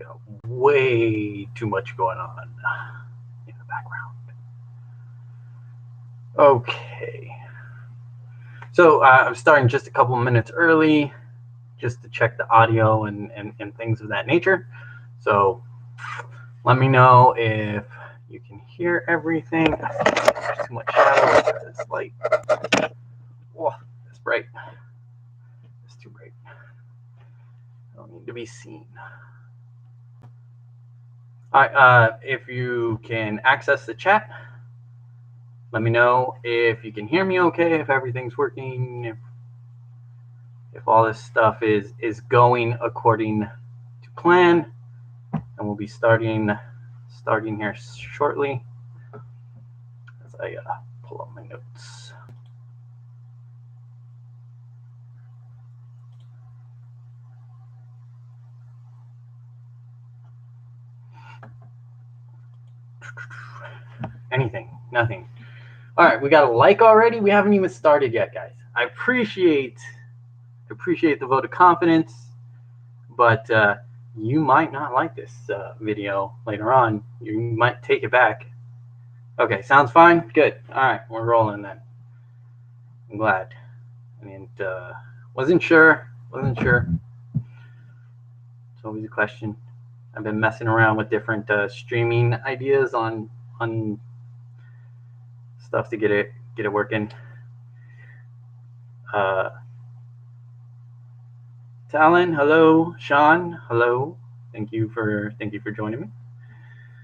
got way too much going on in the background. Okay. So I'm starting just a couple minutes early just to check the audio and things of that nature. So let me know if you can hear everything. I think there's too much shadow. This light. Oh, it's bright. It's too bright. I don't need to be seen. All right, if you can access the chat, let me know if you can hear me okay, if everything's working, if all this stuff is going according to plan. And we'll be starting here shortly as I pull up my notes. Anything, nothing. All right, we got a like already. We haven't even started yet, guys. I appreciate the vote of confidence, but you might not like this video later on. You might take it back. Okay, sounds fine. Good. All right, we're rolling then. I'm glad. And wasn't sure. It's always a question. I've been messing around with different streaming ideas on stuff to get it working. Talon, hello. Sean, hello. Thank you for joining me.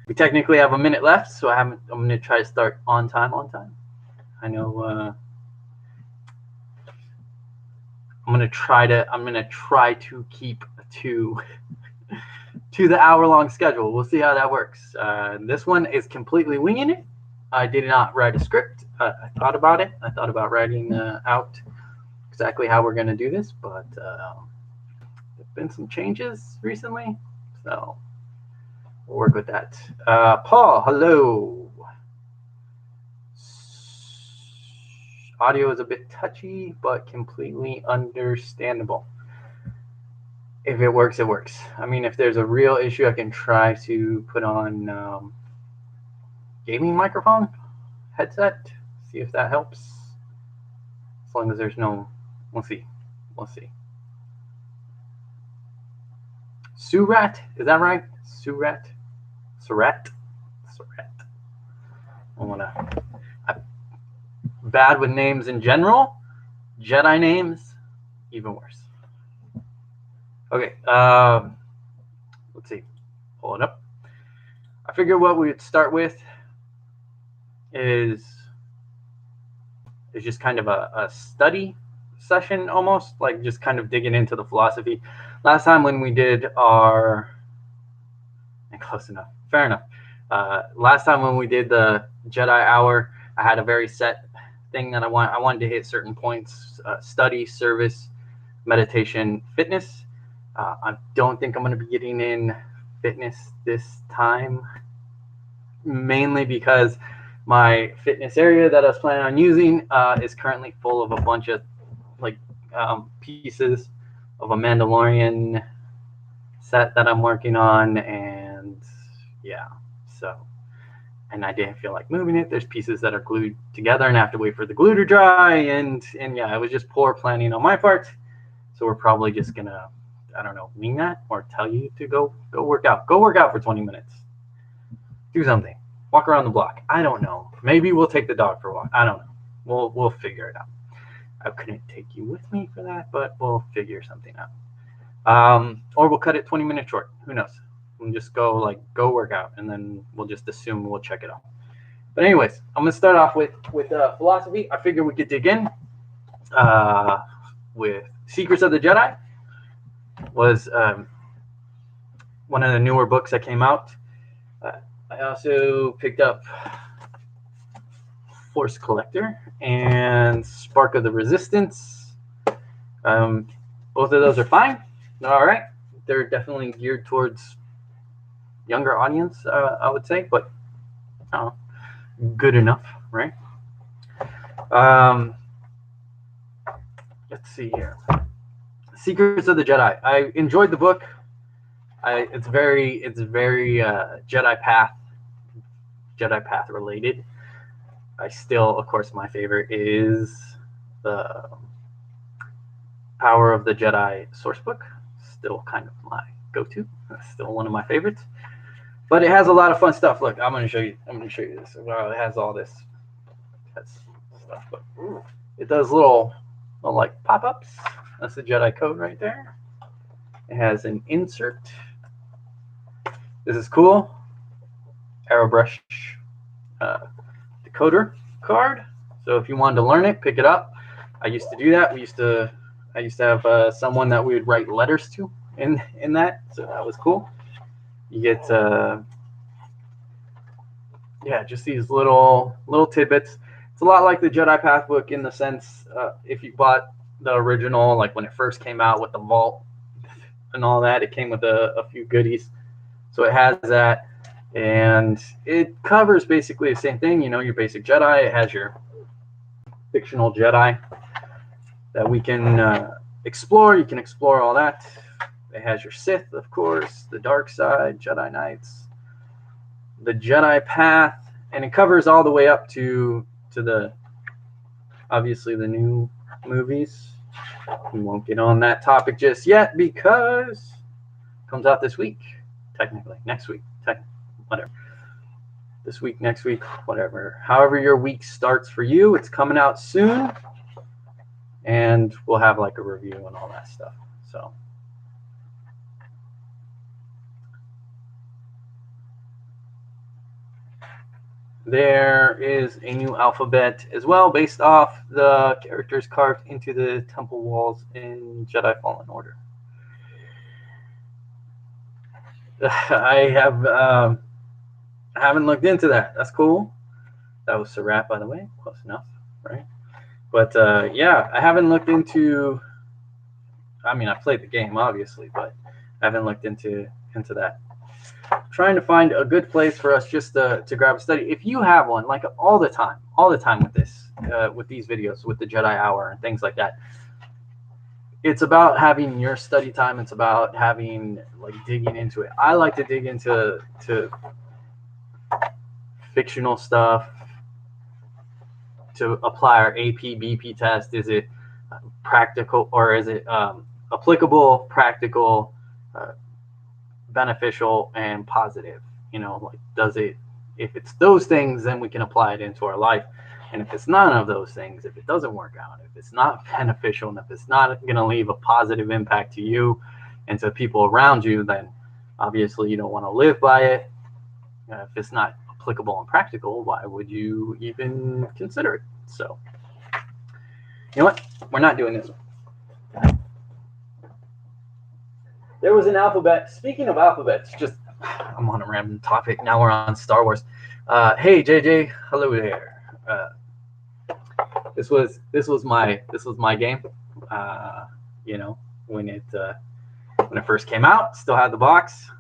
We technically have a minute left, so I'm going to try to start on time. I know I'm going to try to keep to the hour-long schedule. We'll see how that works. This one is completely winging it. I did not write a script. I thought about it. I thought about writing out exactly how we're going to do this, but there've been some changes recently, so we'll work with that. Paul, hello. Audio is a bit touchy, but completely understandable. If it works, it works. I mean, if there's a real issue, I can try to put on gaming microphone headset, see if that helps. As long as there's no, we'll see. Surat, is that right? Surat. I'm bad with names in general. Jedi names, even worse. Okay, let's see. Pull it up. I figure what we would start with is just kind of a study session, almost like just kind of digging into the philosophy. Last time when we did our, close enough, fair enough. Last time when we did the Jedi Hour, I had a very set thing that I wanted to hit certain points: study, service, meditation, fitness. I don't think I'm going to be getting in fitness this time, mainly because my fitness area that I was planning on using is currently full of a bunch of pieces of a Mandalorian set that I'm working on, and yeah, so, and I didn't feel like moving it. There's pieces that are glued together and I have to wait for the glue to dry, and yeah, it was just poor planning on my part. So we're probably just gonna, I don't know, wing that or tell you to go work out. Go work out for 20 minutes. Do something. Walk around the block. I don't know. Maybe we'll take the dog for a walk. I don't know. We'll figure it out. I couldn't take you with me for that, but we'll figure something out. Or we'll cut it 20 minutes short. Who knows? We'll just go work out, and then we'll just assume we'll check it out. But anyways, I'm gonna start off with philosophy. I figure we could dig in with Secrets of the Jedi. Was one of the newer books that came out. I also picked up Force Collector and Spark of the Resistance. Both of those are fine. They're all right. They're definitely geared towards younger audience, I would say, but good enough, right? Let's see here. Secrets of the Jedi. I enjoyed the book. It's very Jedi Path related. I still, of course, my favorite is the Power of the Jedi source book. Still kind of my go-to. That's still one of my favorites. But it has a lot of fun stuff. Look, I'm going to show you this. Well, it has all this stuff, but it does little like pop-ups. That's the Jedi code right there. It has an insert. This is cool. Aerobrush decoder card. So if you wanted to learn it, pick it up. I used to do that. I used to have someone that we would write letters to in that. So that was cool. You get just these little tidbits. It's a lot like the Jedi Path book in the sense, if you bought the original, like when it first came out with the vault and all that, it came with a few goodies. So it has that, and it covers basically the same thing. You know, your basic Jedi. It has your fictional Jedi that we can explore. You can explore all that. It has your Sith, of course, the dark side, Jedi Knights, the Jedi Path, and it covers all the way up to the, obviously, the new movies. We won't get on that topic just yet because it comes out this week, technically. Next week, whatever. This week, next week, whatever. However your week starts for you, it's coming out soon. And we'll have like a review and all that stuff. So there is a new alphabet as well based off the characters carved into the temple walls in Jedi Fallen Order. I haven't looked into that. That's cool. That was Sarat, by the way. Close enough, right? But yeah, I haven't looked into. I mean, I played the game obviously, but I haven't looked into that. I'm trying to find a good place for us just to grab a study. If you have one, like all the time with this, with these videos, with the Jedi Hour and things like that, it's about having your study time. It's about having like digging into it. I like to dig into fictional stuff to apply our APB test. Is it practical, or is it applicable, practical, beneficial, and positive? You know, like, does it, if it's those things, then we can apply it into our life. And if it's none of those things, if it doesn't work out, if it's not beneficial, and if it's not going to leave a positive impact to you and to people around you, then obviously you don't want to live by it. If it's not applicable and practical, why would you even consider it? So, you know what? We're not doing this one. There was an alphabet. Speaking of alphabets, I'm on a random topic. Now we're on Star Wars. Hey JJ, hello there. This was my game. You know, when it first came out, still had the box.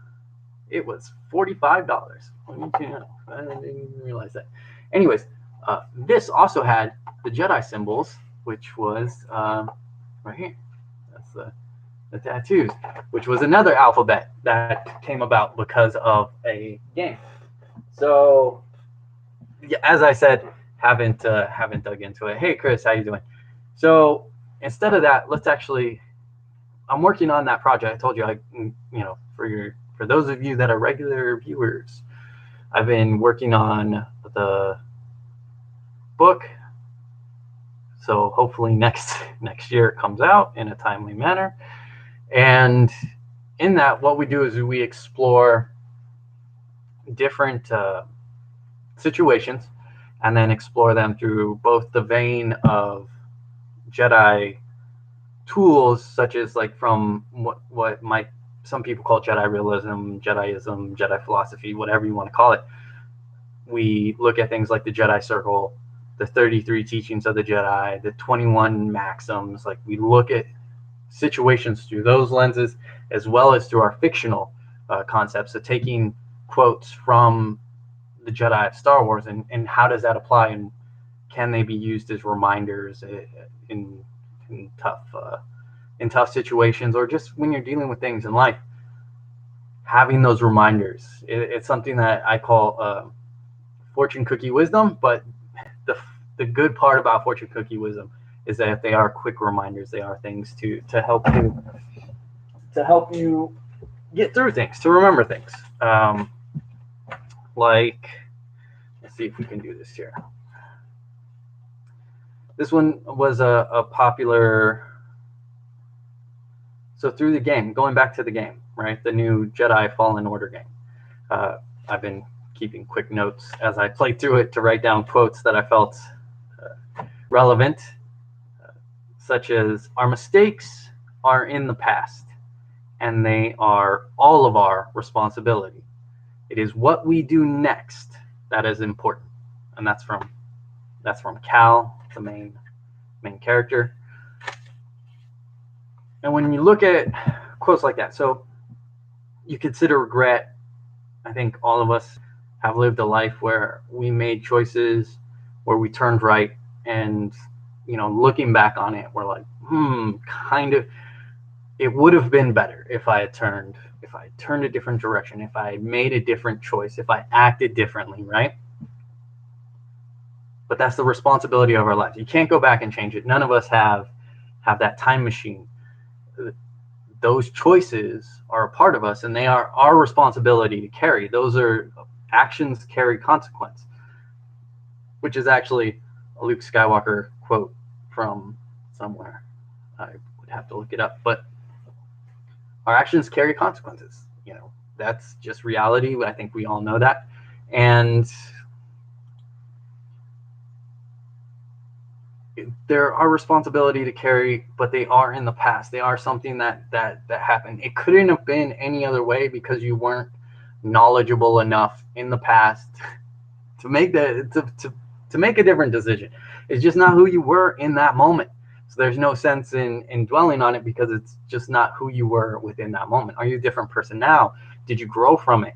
It was $45. I didn't even realize that. Anyways, this also had the Jedi symbols, which was right here. That's the tattoos, which was another alphabet that came about because of a game. So, yeah, as I said, haven't dug into it. Hey Chris, how you doing? So instead of that, I'm working on that project. I told you, for those of you that are regular viewers, I've been working on the book. So hopefully next year it comes out in a timely manner. And in that, what we do is we explore different situations and then explore them through both the vein of Jedi tools, such as like from what might some people call Jedi realism, Jediism, Jedi philosophy, whatever you want to call it. We look at things like the Jedi Circle, the 33 teachings of the Jedi, the 21 maxims. Like, we look at situations through those lenses, as well as through our fictional concepts. So taking quotes from the Jedi of Star Wars, and how does that apply, and can they be used as reminders in tough situations, or just when you're dealing with things in life? having those reminders. It's something that I call fortune cookie wisdom, but the good part about fortune cookie wisdom is that they are quick reminders. They are things to help you get through things, to remember things. Like, let's see if we can do this here. This one was a popular. So through the game, going back to the game, right? The new Jedi Fallen Order game. I've been keeping quick notes as I played through it to write down quotes that I felt relevant, such as, "Our mistakes are in the past, and they are all of our responsibility. It is what we do next that is important." And that's from Cal, the main character. And when you look at quotes like that, so you consider regret. I think all of us have lived a life where we made choices, where we turned right, and looking back on it, we're like, kind of, it would have been better if I had turned a different direction, if I had made a different choice, if I acted differently, right? But that's the responsibility of our lives. You can't go back and change it. None of us have that time machine. Those choices are a part of us, and they are our responsibility to carry. Those are actions carry consequence, which is actually a Luke Skywalker quote from somewhere. I would have to look it up, but our actions carry consequences. That's just reality. I think we all know that. And they're our responsibility to carry, but they are in the past. They are something that happened. It couldn't have been any other way, because you weren't knowledgeable enough in the past to make to make a different decision. It's just not who you were in that moment. So there's no sense in dwelling on it, because it's just not who you were within that moment. Are you a different person now? Did you grow from it?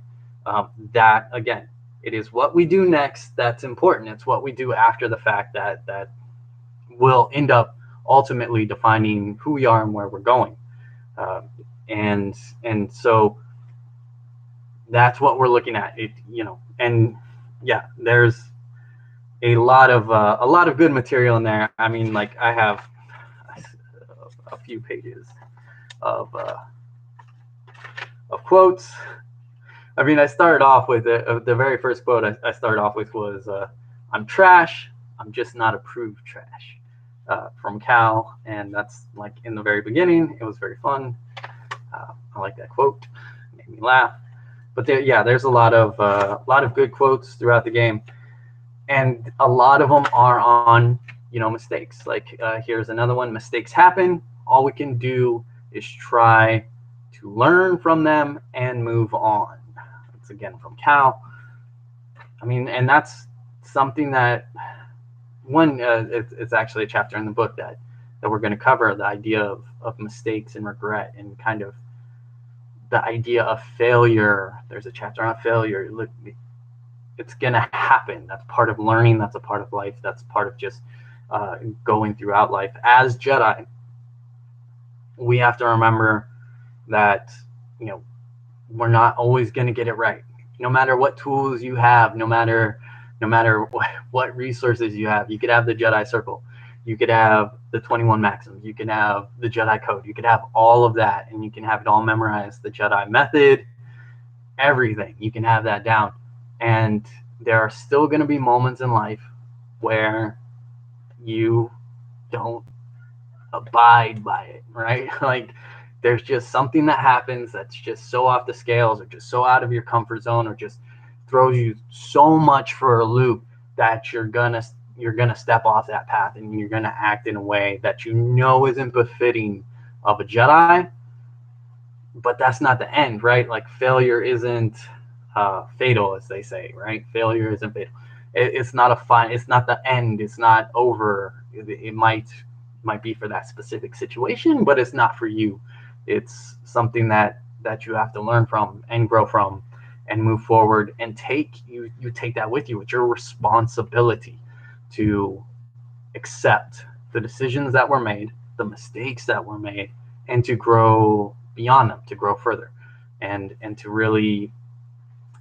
That, again, it is what we do next that's important. It's what we do after the fact that will end up ultimately defining who we are and where we're going. And so that's what we're looking at. And yeah, there's a lot of good material in there. I mean, like, I have a few pages of quotes. I mean, I started off with the very first quote I started off with was, "I'm trash. I'm just not approved trash," from Cal, and that's like in the very beginning. It was very fun. I like that quote. It made me laugh. But there's a lot of good quotes throughout the game, and a lot of them are on mistakes. Like, here's another one: "Mistakes happen. All we can do is try to learn from them and move on." It's again from Cal. I mean, and that's something that it's actually a chapter in the book that we're going to cover, the idea of mistakes and regret, and kind of the idea of failure. There's a chapter on failure. Look, it's going to happen. That's part of learning. That's a part of life. That's part of just going throughout life. As Jedi, we have to remember that we're not always going to get it right. No matter what tools you have, no matter what resources you have. You could have the Jedi Circle, you could have the 21 Maxims, you can have the Jedi Code, you could have all of that, and you can have it all memorized, the Jedi method, everything. You can have that down, and there are still going to be moments in life where you don't abide by it, right? Like, there's just something that happens that's just so off the scales, or just so out of your comfort zone, or just throws you so much for a loop that you're gonna step off that path, and you're gonna act in a way that isn't befitting of a Jedi. But that's not the end, right? Like, failure isn't fatal, as they say, right? Failure isn't fatal. It's not it's not the end. It's not over. It might be for that specific situation, but it's not for you. It's something that you have to learn from and grow from and move forward, and you take that with you. It's your responsibility to accept the decisions that were made, the mistakes that were made, and to grow beyond them, to grow further. and to really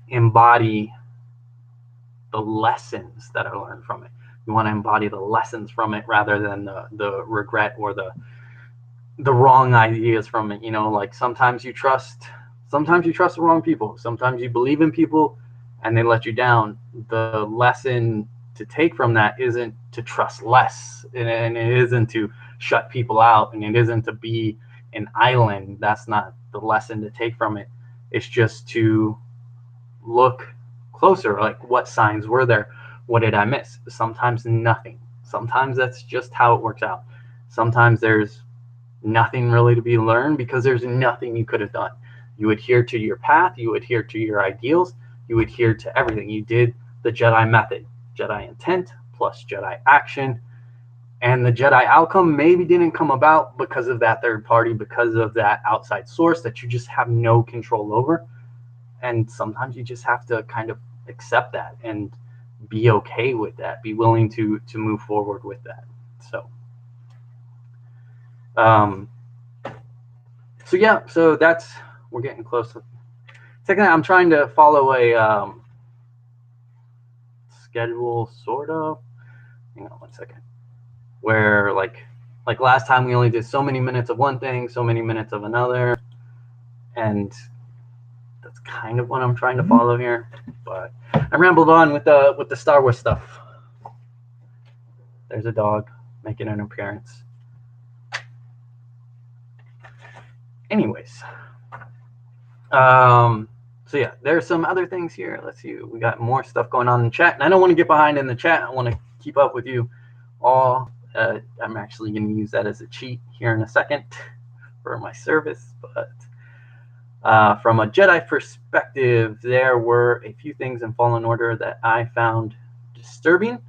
embody the lessons that are learned from it. You want to embody the lessons from it rather than the regret or the wrong ideas from it. Like sometimes you trust the wrong people. Sometimes you believe in people and they let you down. The lesson to take from that isn't to trust less, and it isn't to shut people out, and it isn't to be an island. That's not the lesson to take from it. It's just to look closer, like what signs were there? What did I miss? Sometimes nothing. Sometimes that's just how it works out. Sometimes there's nothing really to be learned because there's nothing you could have done. You adhere to your path, you adhere to your ideals, you adhere to everything. You did the Jedi method, Jedi intent plus Jedi action, and the Jedi outcome maybe didn't come about because of that third party, because of that outside source that you just have no control over. And sometimes you just have to kind of accept that and be okay with that, be willing to move forward with that. So so that's, we're getting close. Second, I'm trying to follow a schedule, sort of. Hang on 1 second. Where like last time we only did so many minutes of one thing, so many minutes of another, and that's kind of what I'm trying to follow here. But I rambled on with the Star Wars stuff. There's a dog making an appearance. Anyways, so yeah, there's some other things here. Let's see, we got more stuff going on in the chat, and I don't want to get behind in the chat. I want to keep up with you all. I'm actually going to use that as a cheat here in a second for my service, but from a Jedi perspective, there were a few things in Fallen Order that I found disturbing.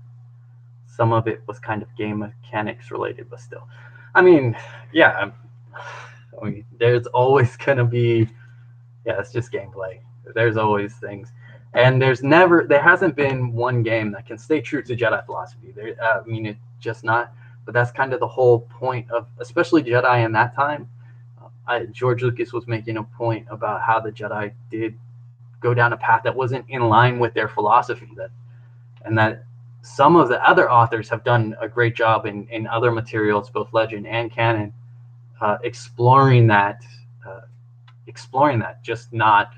Some of it was kind of game mechanics related, but still. I mean, yeah, there's always going to be, it's just gameplay. There's always things. And there hasn't been one game that can stay true to Jedi philosophy. It's just not. But that's kind of the whole point of, especially Jedi in that time. George Lucas was making a point about how the Jedi did go down a path that wasn't in line with their philosophy. And that some of the other authors have done a great job in other materials, both legend and canon, exploring that, just not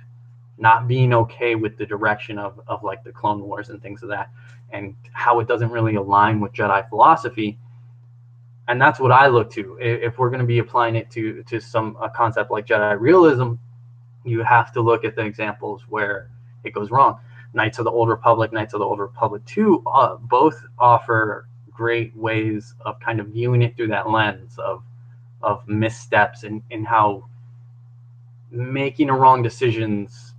being okay with the direction of like the Clone Wars and things of that, and how it doesn't really align with Jedi philosophy. And that's what I look to. If we're going to be applying it to a concept like Jedi realism, you have to look at the examples where it goes wrong. Knights of the Old Republic, Knights of the Old Republic 2, both offer great ways of kind of viewing it through that lens of missteps and how making a wrong decisions,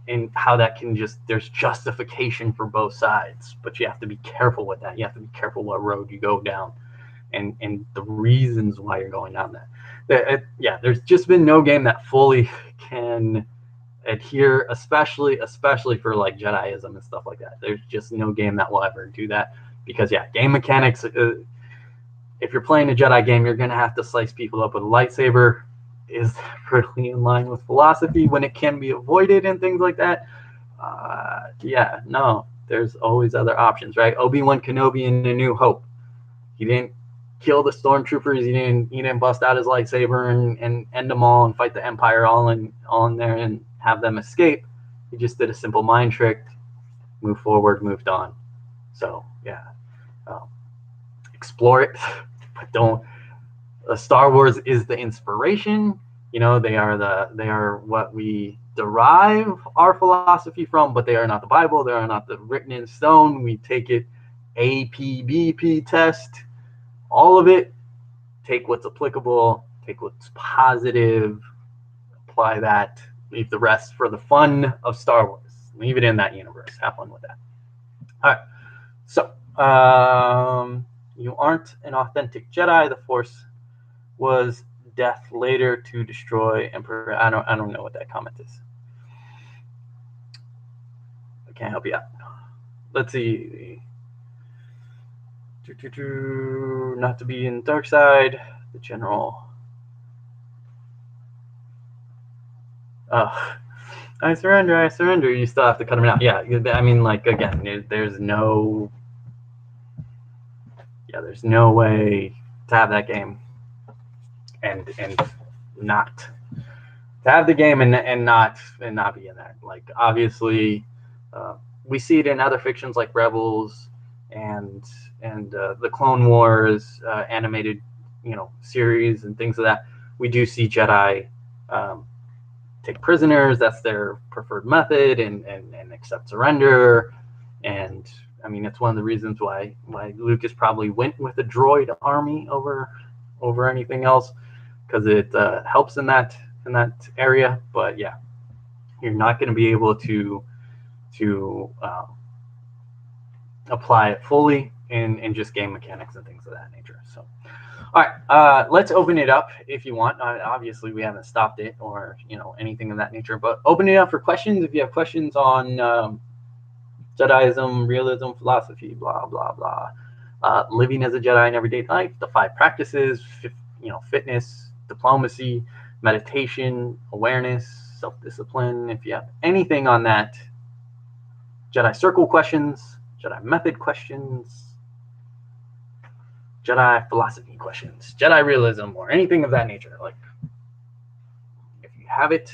and how that can there's justification for both sides, but you have to be careful with that. You have to be careful what road you go down and the reasons why you're going down that. There's just been no game that fully can adhere, especially for like Jediism and stuff like that. There's just no game that will ever do that, because game mechanics, if you're playing a Jedi game, you're going to have to slice people up with a lightsaber. Is really in line with philosophy when it can be avoided and things like that? No, there's always other options, right? Obi-Wan Kenobi in A New Hope, he didn't kill the stormtroopers, he didn't bust out his lightsaber and end them all and fight the Empire all in there and have them escape. He just did a simple mind trick, moved forward, moved on. So explore it, but don't. Star Wars is the inspiration. They are what we derive our philosophy from, but they are not the Bible. They are not the written in stone. We take it APB Test, all of it. Take what's applicable, take what's positive, apply that, leave the rest for the fun of Star Wars. Leave it in that universe. Have fun with that. All right. So, you aren't an authentic Jedi. The Force was death later to destroy Emperor. I don't know what that comment is. I can't help you out. Let's see. Not to be in the dark side. The general. I surrender. You still have to cut them out. Yeah, I mean, like, again, there's no way to have that game and not to have the game and not be in that. Like, obviously, we see it in other fictions like Rebels and the Clone Wars animated, series and things of that. We do see Jedi take prisoners. That's their preferred method, and accept surrender. And I mean, it's one of the reasons why Lucas probably went with a droid army over anything else, because it helps in that area. But yeah, you're not going to be able to apply it fully in just game mechanics and things of that nature. So, all right, let's open it up if you want. Obviously, we haven't stopped it or anything of that nature, but open it up for questions. If you have questions on Jediism, realism, philosophy, blah blah blah, living as a Jedi in everyday life, the 5 practices, fitness, diplomacy, meditation, awareness, self-discipline. If you have anything on that, Jedi circle questions, Jedi method questions, Jedi philosophy questions, Jedi realism, or anything of that nature, like, if you have it,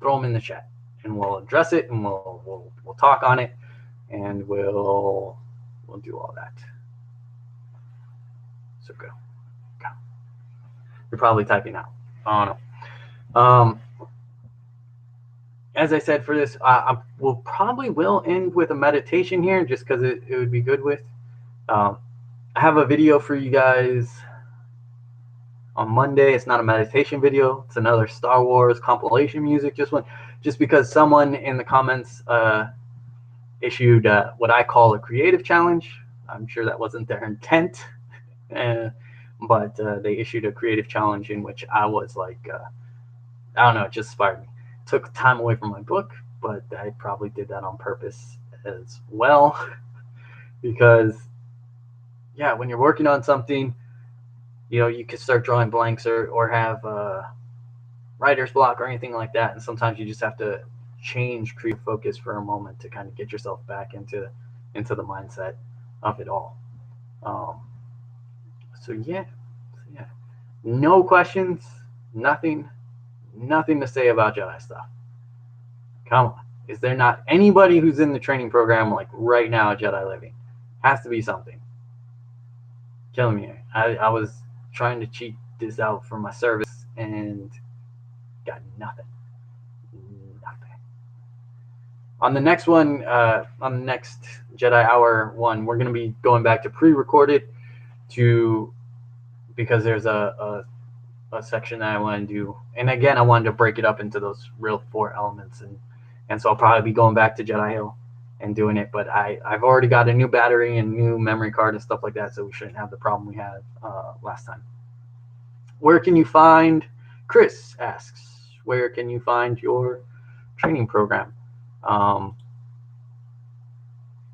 throw them in the chat, and we'll address it, and we'll talk on it, and we'll do all that. So go. You're probably typing out. I don't know. As I said, for this, we'll probably end with a meditation here, just because it would be good with. I have a video for you guys on Monday. It's not a meditation video. It's another Star Wars compilation music. Just because someone in the comments issued what I call a creative challenge. I'm sure that wasn't their intent, but they issued a creative challenge in which I was like, I don't know, it just inspired me. Took time away from my book, but I probably did that on purpose as well, because yeah, when you're working on something, you could start drawing blanks or have writer's block or anything like that, and sometimes you just have to change creative focus for a moment to kind of get yourself back into the mindset of it all. So yeah, no questions, nothing to say about Jedi stuff. Come on, is there not anybody who's in the training program like right now at Jedi Living? Has to be something. Killing me. I was trying to cheat this out for my service and got nothing. On the next one, on the next Jedi Hour one, we're going to be going back to pre-recorded because there's a section that I want to do. And again, I wanted to break it up into those real 4 elements. And so I'll probably be going back to Jedi Hill and doing it. But I've already got a new battery and new memory card and stuff like that, so we shouldn't have the problem we had last time. Where can you find, Chris asks, where can you find your training program?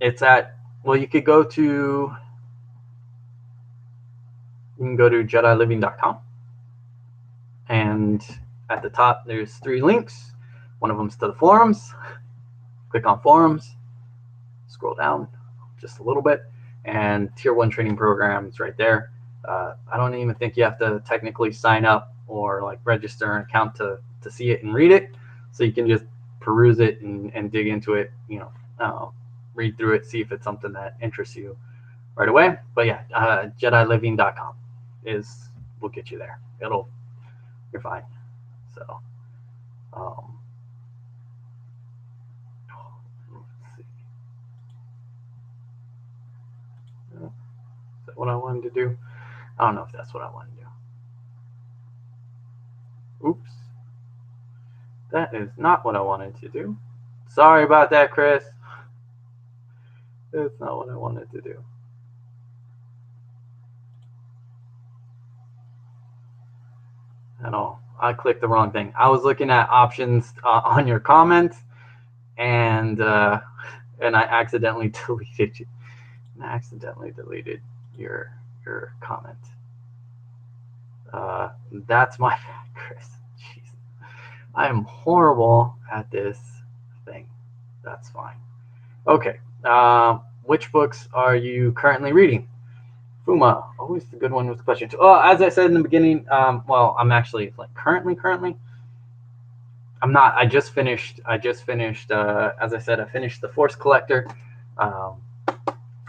It's at, well, you can go to JediLiving.com, and at the top there's 3 links. One of them's to the forums. Click on forums, scroll down just a little bit, and Tier 1 training program is right there. I don't even think you have to technically sign up or like register an account to see it and read it. So you can just peruse it and dig into it, read through it, see if it's something that interests you right away. But yeah, JediLiving.com will get you there. You're fine. So, let's see. Is that what I wanted to do? I don't know if that's what I want to do. Oops. That is not what I wanted to do. Sorry about that, Chris. That's not what I wanted to do. At all. I clicked the wrong thing. I was looking at options on your comment, and I accidentally deleted you. I accidentally deleted your comment. That's my bad, Chris. Jeez. I am horrible at this thing. That's fine. Okay. Which books are you currently reading? Fuma, always a good one with questions. Oh, as I said in the beginning, well, I'm actually like currently. I'm not. I just finished. As I said, I finished the Force Collector, um,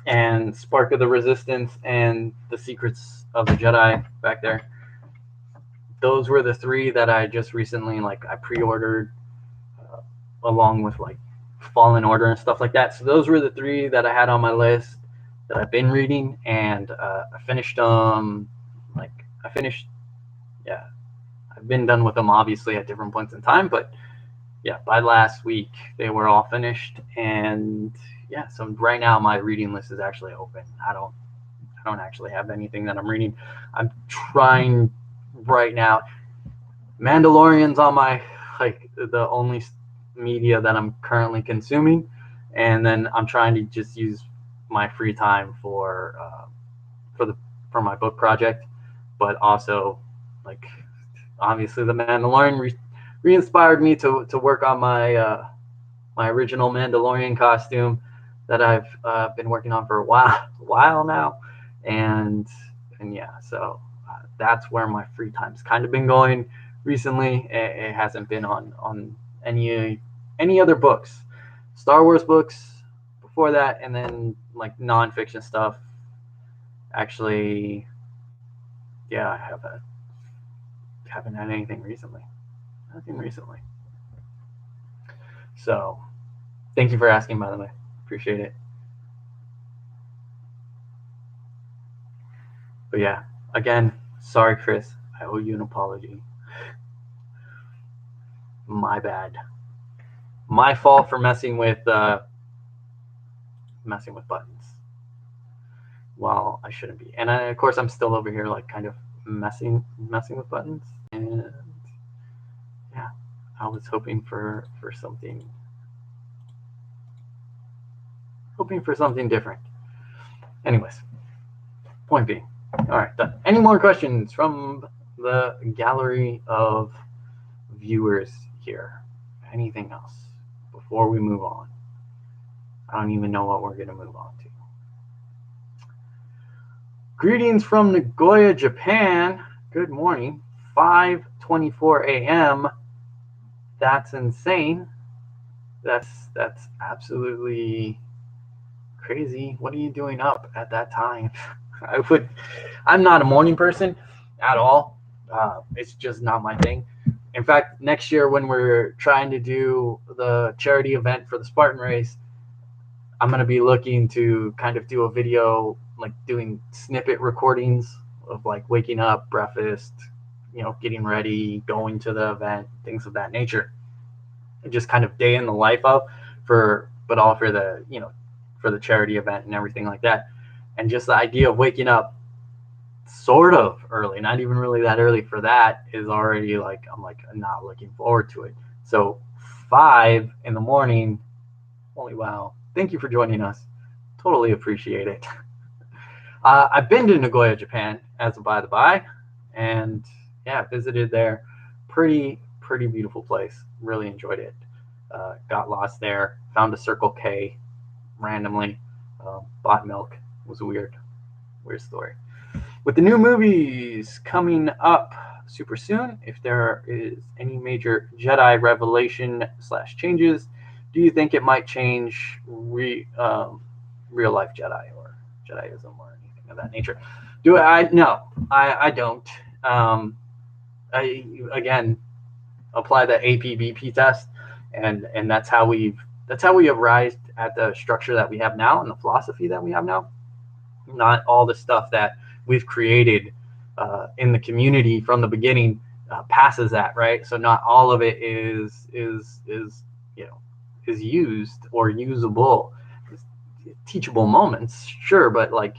and Spark of the Resistance, and the Secrets of the Jedi back there. Those were the three that I just recently I pre-ordered, along with like Fallen Order and stuff like that. So those were the three that I had on my list that I've been reading, and I finished I finished. Yeah, I've been done with them obviously at different points in time, but yeah, by last week they were all finished, and yeah, so right now my reading list is actually open. I don't actually have anything that I'm reading. I'm trying right now. Mandalorian's on my the only media that I'm currently consuming, and then I'm trying to just use my free time for for my book project, but also like obviously the Mandalorian re-inspired me to work on my original Mandalorian costume that I've been working on for a while now, and yeah, so that's where my free time's kind of been going recently. It hasn't been on any other books, Star Wars books before that, and then like nonfiction stuff. Actually, yeah, I haven't had anything recently. Nothing recently. So, thank you for asking, by the way. Appreciate it. But yeah, again, sorry, Chris. I owe you an apology. My bad. My fault for messing with buttons. Well, I shouldn't be. And of course, I'm still over here, like, kind of messing with buttons. And yeah, I was hoping for something different. Anyways, point being. All right, done. Any more questions from the gallery of viewers here? Anything else before we move on? I don't even know what we're going to move on to. Greetings from Nagoya, Japan. Good morning. 5:24 a.m. That's insane. That's absolutely crazy. What are you doing up at that time? I'm not a morning person at all. It's just not my thing. In fact, next year when we're trying to do the charity event for the Spartan Race, I'm going to be looking to kind of do a video, like doing snippet recordings of like waking up, breakfast, getting ready, going to the event, things of that nature. And just kind of day in the life of but all for the, for the charity event and everything like that. And just the idea of waking up sort of early, not even really that early for that, is already like, I'm like not looking forward to it. So 5 in the morning, holy wow. Thank you for joining us. Totally appreciate it. I've been to Nagoya, Japan, as a by the by, and yeah, visited there. Pretty beautiful place. Really enjoyed it. Got lost there. Found a Circle K randomly. Bought milk. It was a weird story. With the new movies coming up super soon, if there is any major Jedi revelation / changes, do you think it might change real life Jedi or Jediism or anything of that nature? No, I don't. I again apply the APB test, and that's how we arrived at the structure that we have now and the philosophy that we have now. Not all the stuff that we've created in the community from the beginning passes that, right? So not all of it is used or usable. Teachable moments, sure, but like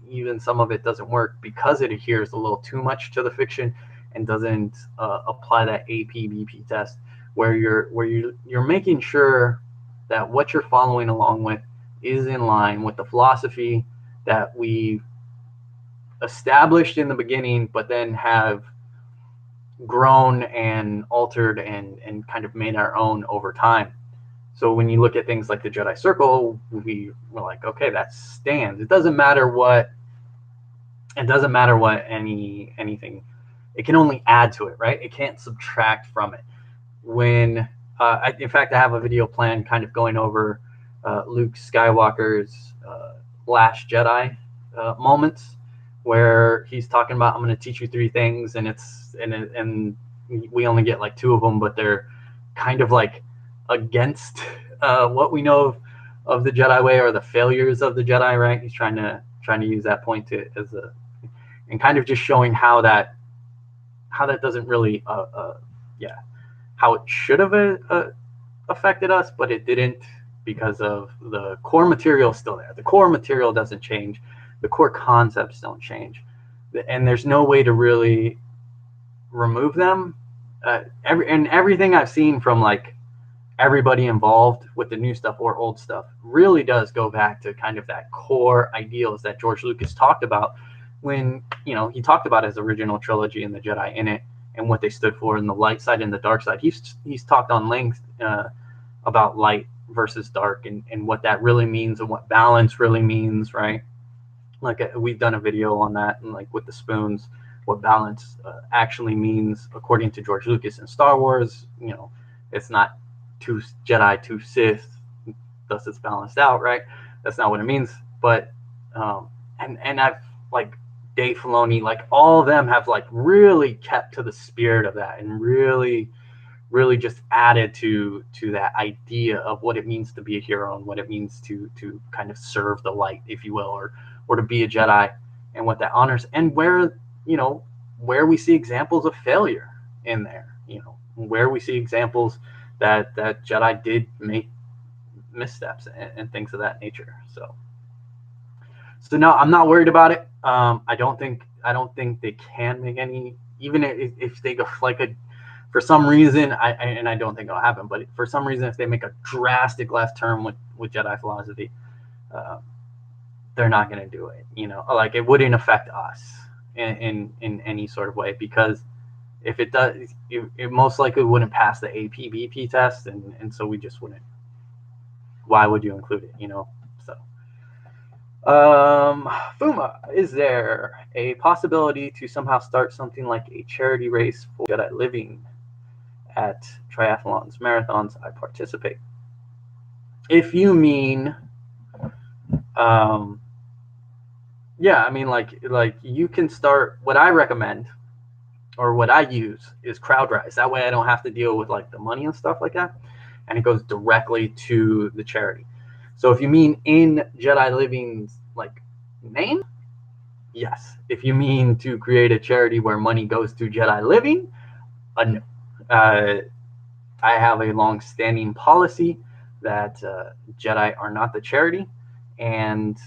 even some of it doesn't work because it adheres a little too much to the fiction and doesn't apply that APB test where you're making sure that what you're following along with is in line with the philosophy that we established in the beginning, but then have grown and altered and kind of made our own over time. So when you look at things like the Jedi Circle, we were like, okay, that stands. It doesn't matter what anything. It can only add to it, right? It can't subtract from it. When in fact, I have a video plan kind of going over Luke Skywalker's Last Jedi moments, where he's talking about, I'm going to teach you 3 things, and we only get like 2 of them, but they're kind of like against what we know of the Jedi way, or the failures of the Jedi, right? He's trying to use that point and kind of just showing how that doesn't really how it should have affected us, but it didn't, because of the core material still there. The core material doesn't change. The core concepts don't change. And there's no way to really remove them. Everything I've seen from like everybody involved with the new stuff or old stuff really does go back to kind of that core ideals that George Lucas talked about when, he talked about his original trilogy and the Jedi in it, and what they stood for, and the light side and the dark side. He's talked on length about light versus dark, and what that really means, and what balance really means, right? Like we've done a video on that, and like with the spoons, what balance actually means according to George Lucas in Star Wars. It's not 2 Jedi, 2 Sith, thus it's balanced out, right? That's not what it means. But and I've like Dave Filoni, like all of them have like really kept to the spirit of that, and really just added to that idea of what it means to be a hero, and what it means to kind of serve the light, if you will, or to be a Jedi, and what that honors, and where we see examples of failure in there, where we see examples that Jedi did make missteps and things of that nature. So no, I'm not worried about it. I don't think they can make any, even if they go like for some reason, I don't think it'll happen, but for some reason, if they make a drastic left turn with Jedi philosophy, they're not going to do it. Like it wouldn't affect us in any sort of way, because if it does, it most likely wouldn't pass the APB test, and so we just wouldn't. Why would you include it? So. Fuma, is there a possibility to somehow start something like a charity race for Jedi Living at triathlons, marathons I participate? If you mean, yeah, I mean, like you can start. What I recommend, or what I use, is CrowdRise. That way I don't have to deal with like the money and stuff like that, and it goes directly to the charity. So if you mean in Jedi Living's like name, yes. If you mean to create a charity where money goes to Jedi Living, no. I have a long-standing policy that Jedi are not the charity, and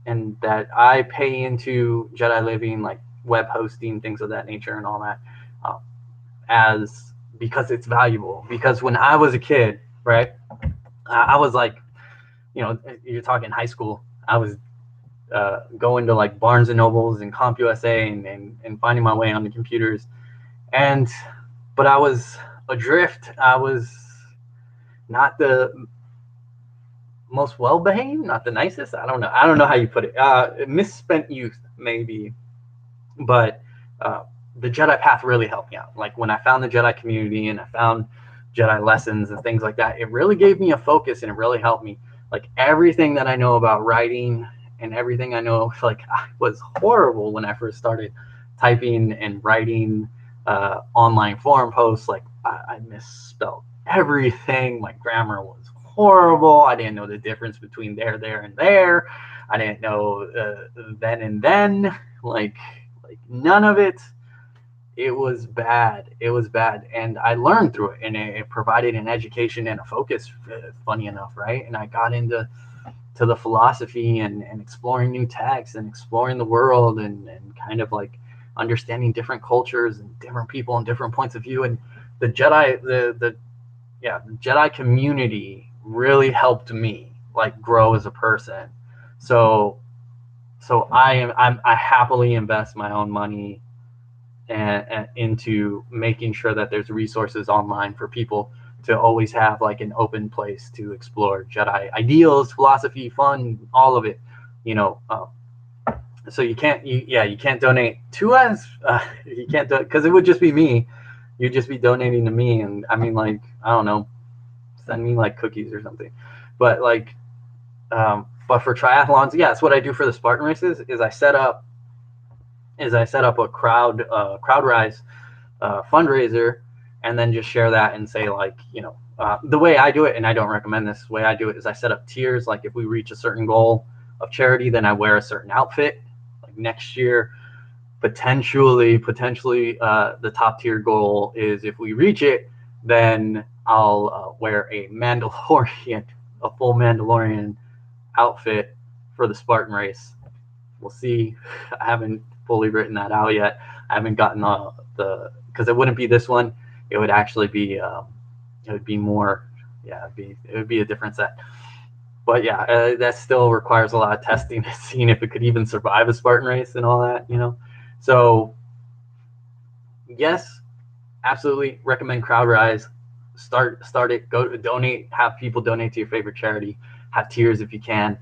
that I pay into Jedi Living, like web hosting, things of that nature, and all that, because it's valuable. Because when I was a kid, right, I was like, you're talking high school, I was going to like Barnes and Nobles and CompUSA and finding my way on the computers, but I was adrift. I was not the most well-behaved, not the nicest. I don't know how you put it. Misspent youth, maybe. But the Jedi path really helped me out. Like when I found the Jedi community and I found Jedi lessons and things like that, it really gave me a focus, and it really helped me. Like everything that I know about writing and everything I know, like I was horrible when I first started typing and writing online forum posts. Like I misspelled everything. My grammar was horrible. I didn't know the difference between there, and there. I didn't know then and then. Like none of it. It was bad. And I learned through it, and it provided an education and a focus, funny enough, right? And I got into the philosophy and exploring new texts and exploring the world and kind of like understanding different cultures and different people and different points of view. And the Jedi, the Jedi community really helped me like grow as a person. So I happily invest my own money and into making sure that there's resources online for people to always have like an open place to explore Jedi ideals, philosophy, fun, all of it. You know, so you can't donate to us. You can't do it because it would just be me. You'd just be donating to me, and I mean, like, I don't know, send me like cookies or something. But like, but for triathlons, yeah, it's what I do for the Spartan races. Is I set up a crowd rise fundraiser, and then just share that and say, like, the way I do it, and I don't recommend this. The way I do it is I set up tiers. Like if we reach a certain goal of charity, then I wear a certain outfit. Like next year, potentially, the top tier goal is if we reach it, then I'll wear a full Mandalorian outfit for the Spartan race. We'll see. I haven't fully written that out yet. I haven't gotten because it wouldn't be this one. It would actually be it would be more. Yeah, it would be a different set. But yeah, that still requires a lot of testing, seeing if it could even survive a Spartan race and all that. So yes, absolutely recommend CrowdRise. Start it. Go to donate. Have people donate to your favorite charity. Have tiers if you can.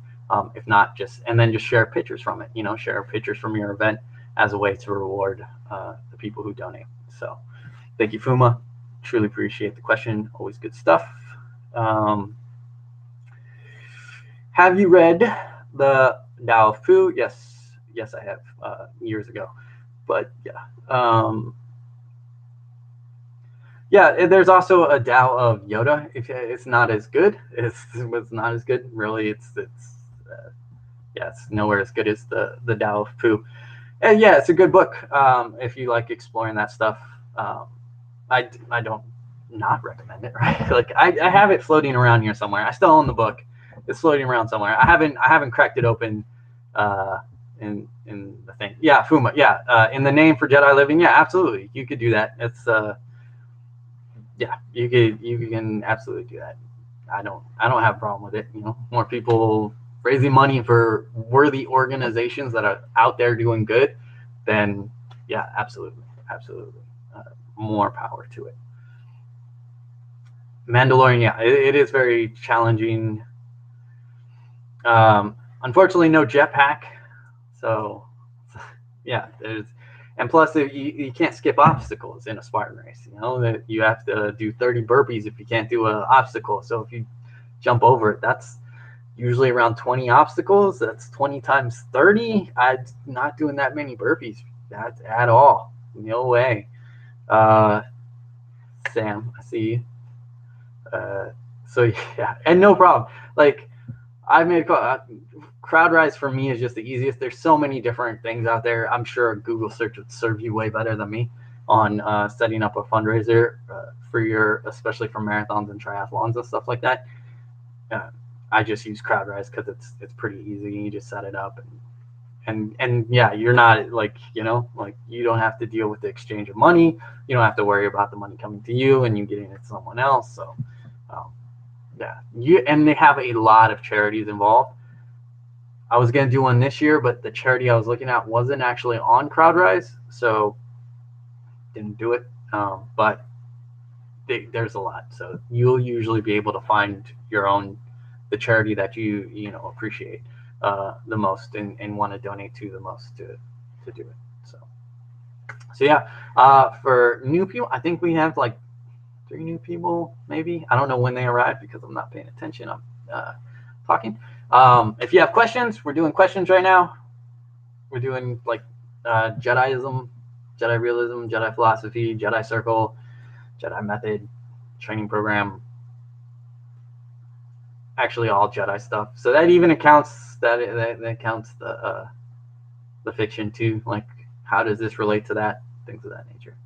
If not, just share pictures from it. Share pictures from your event as a way to reward the people who donate. So, thank you, Fuma. Truly appreciate the question. Always good stuff. Have you read the Tao of Fu? Yes, I have years ago. But yeah. Yeah, there's also a Tao of Yoda. It's not as good. It's not as good. Really, it's nowhere as good as the Tao of Fu. And yeah, it's a good book if you like exploring that stuff. I don't not recommend it, right? Like I have it floating around here somewhere. I still own the book. It's floating around somewhere. I haven't cracked it open in the thing. Yeah, Fuma. Yeah, in the name for Jedi Living. Yeah, absolutely. You could do that. It's yeah, you can absolutely do that. I don't have a problem with it. More people raising money for worthy organizations that are out there doing good, then yeah, absolutely, more power to it. Mandalorian, yeah, it is very challenging. Unfortunately, no jetpack, so yeah, and plus you can't skip obstacles in a Spartan race. That you have to do 30 burpees if you can't do an obstacle. So if you jump over it, that's usually around 20 obstacles. That's 20 times 30. I'm not doing that many burpees at all. No way. Sam, I see you. So yeah, and no problem. Like I made a call. CrowdRise for me is just the easiest. There's so many different things out there. I'm sure a Google search would serve you way better than me on setting up a fundraiser for especially for marathons and triathlons and stuff like that. I just use CrowdRise because it's pretty easy. You just set it up and yeah, you're not like you don't have to deal with the exchange of money. You don't have to worry about the money coming to you and you getting it to someone else. So yeah, and they have a lot of charities involved. I was going to do one this year, but the charity I was looking at wasn't actually on CrowdRise, so didn't do it. But there's a lot, so you'll usually be able to find the charity that you appreciate the most and want to donate to the most to do it. So yeah, for new people, I think we have like 3 new people, maybe. I don't know when they arrived because I'm not paying attention. I'm talking. If you have questions, we're doing questions right now. We're doing like Jediism, Jedi realism, Jedi philosophy, Jedi circle, Jedi method, training program. Actually, all Jedi stuff. So that even accounts that counts the fiction too. Like, how does this relate to that? Things of that nature.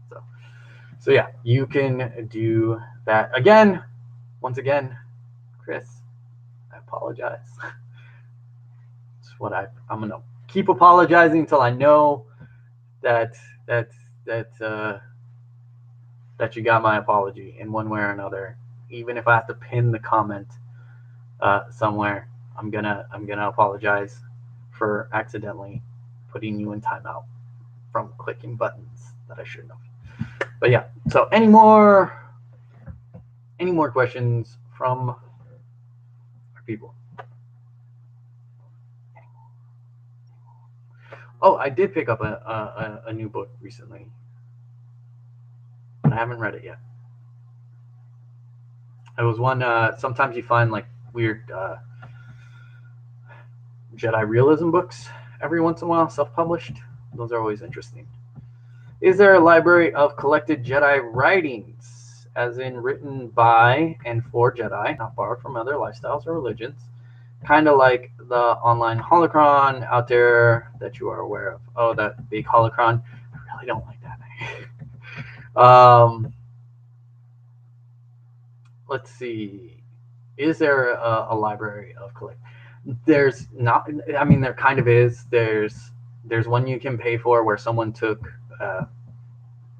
So yeah, you can do that again. Once again, Chris, I apologize. It's what I'm gonna keep apologizing until I know that you got my apology in one way or another. Even if I have to pin the comment somewhere, I'm gonna apologize for accidentally putting you in timeout from clicking buttons. that I shouldn't have. But yeah, so any more questions from our people? Oh, I did pick up a new book recently, but I haven't read it yet. It was one. Sometimes you find like weird Jedi realism books every once in a while, self-published. Those are always interesting. Is there a library of collected Jedi writings, as in written by and for Jedi, not borrowed from other lifestyles or religions? Kind of like the online holocron out there that you are aware of. Oh, that big holocron. I really don't like that. Let's see. Is there a library of collect? There's not. I mean, there kind of is. There's one you can pay for where someone took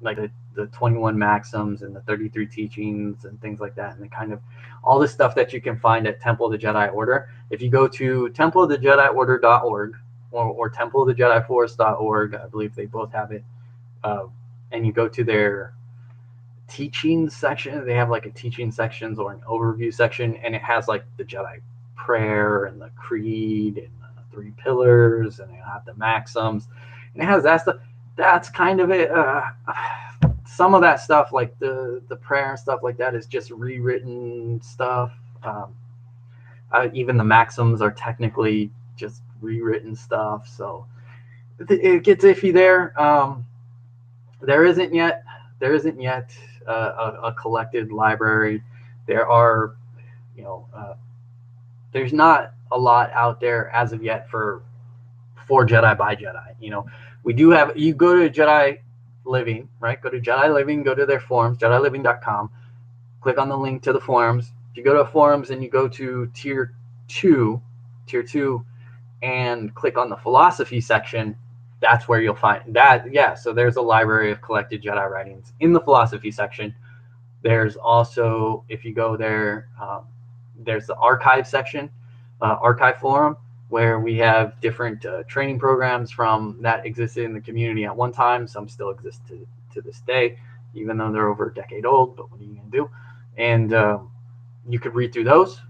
like the 21 maxims and the 33 teachings and things like that, and the kind of all the stuff that you can find at Temple of the Jedi Order. If you go to templeofthejediorder.org or templeofthejediforce.org, I believe they both have it, and you go to their teaching section, they have like a teaching sections or an overview section, and it has like the Jedi prayer and the creed and the 3 pillars, and they have the maxims, and it has that stuff. That's kind of it. Some of that stuff, like the prayer and stuff like that, is just rewritten stuff. Even the maxims are technically just rewritten stuff, so it gets iffy there. There isn't yet a collected library. There are, there's not a lot out there as of yet for Jedi by Jedi. We do have, you go to Jedi Living, right? Go to Jedi Living, go to their forums, JediLiving.com, click on the link to the forums. If you go to forums and you go to tier 2, and click on the philosophy section, that's where you'll find that. Yeah, so there's a library of collected Jedi writings in the philosophy section. There's also, if you go there, there's the archive section, archive forum, where we have different training programs from that existed in the community at one time. Some still exist to this day, even though they're over a decade old, but what are you going to do? And you could read through those.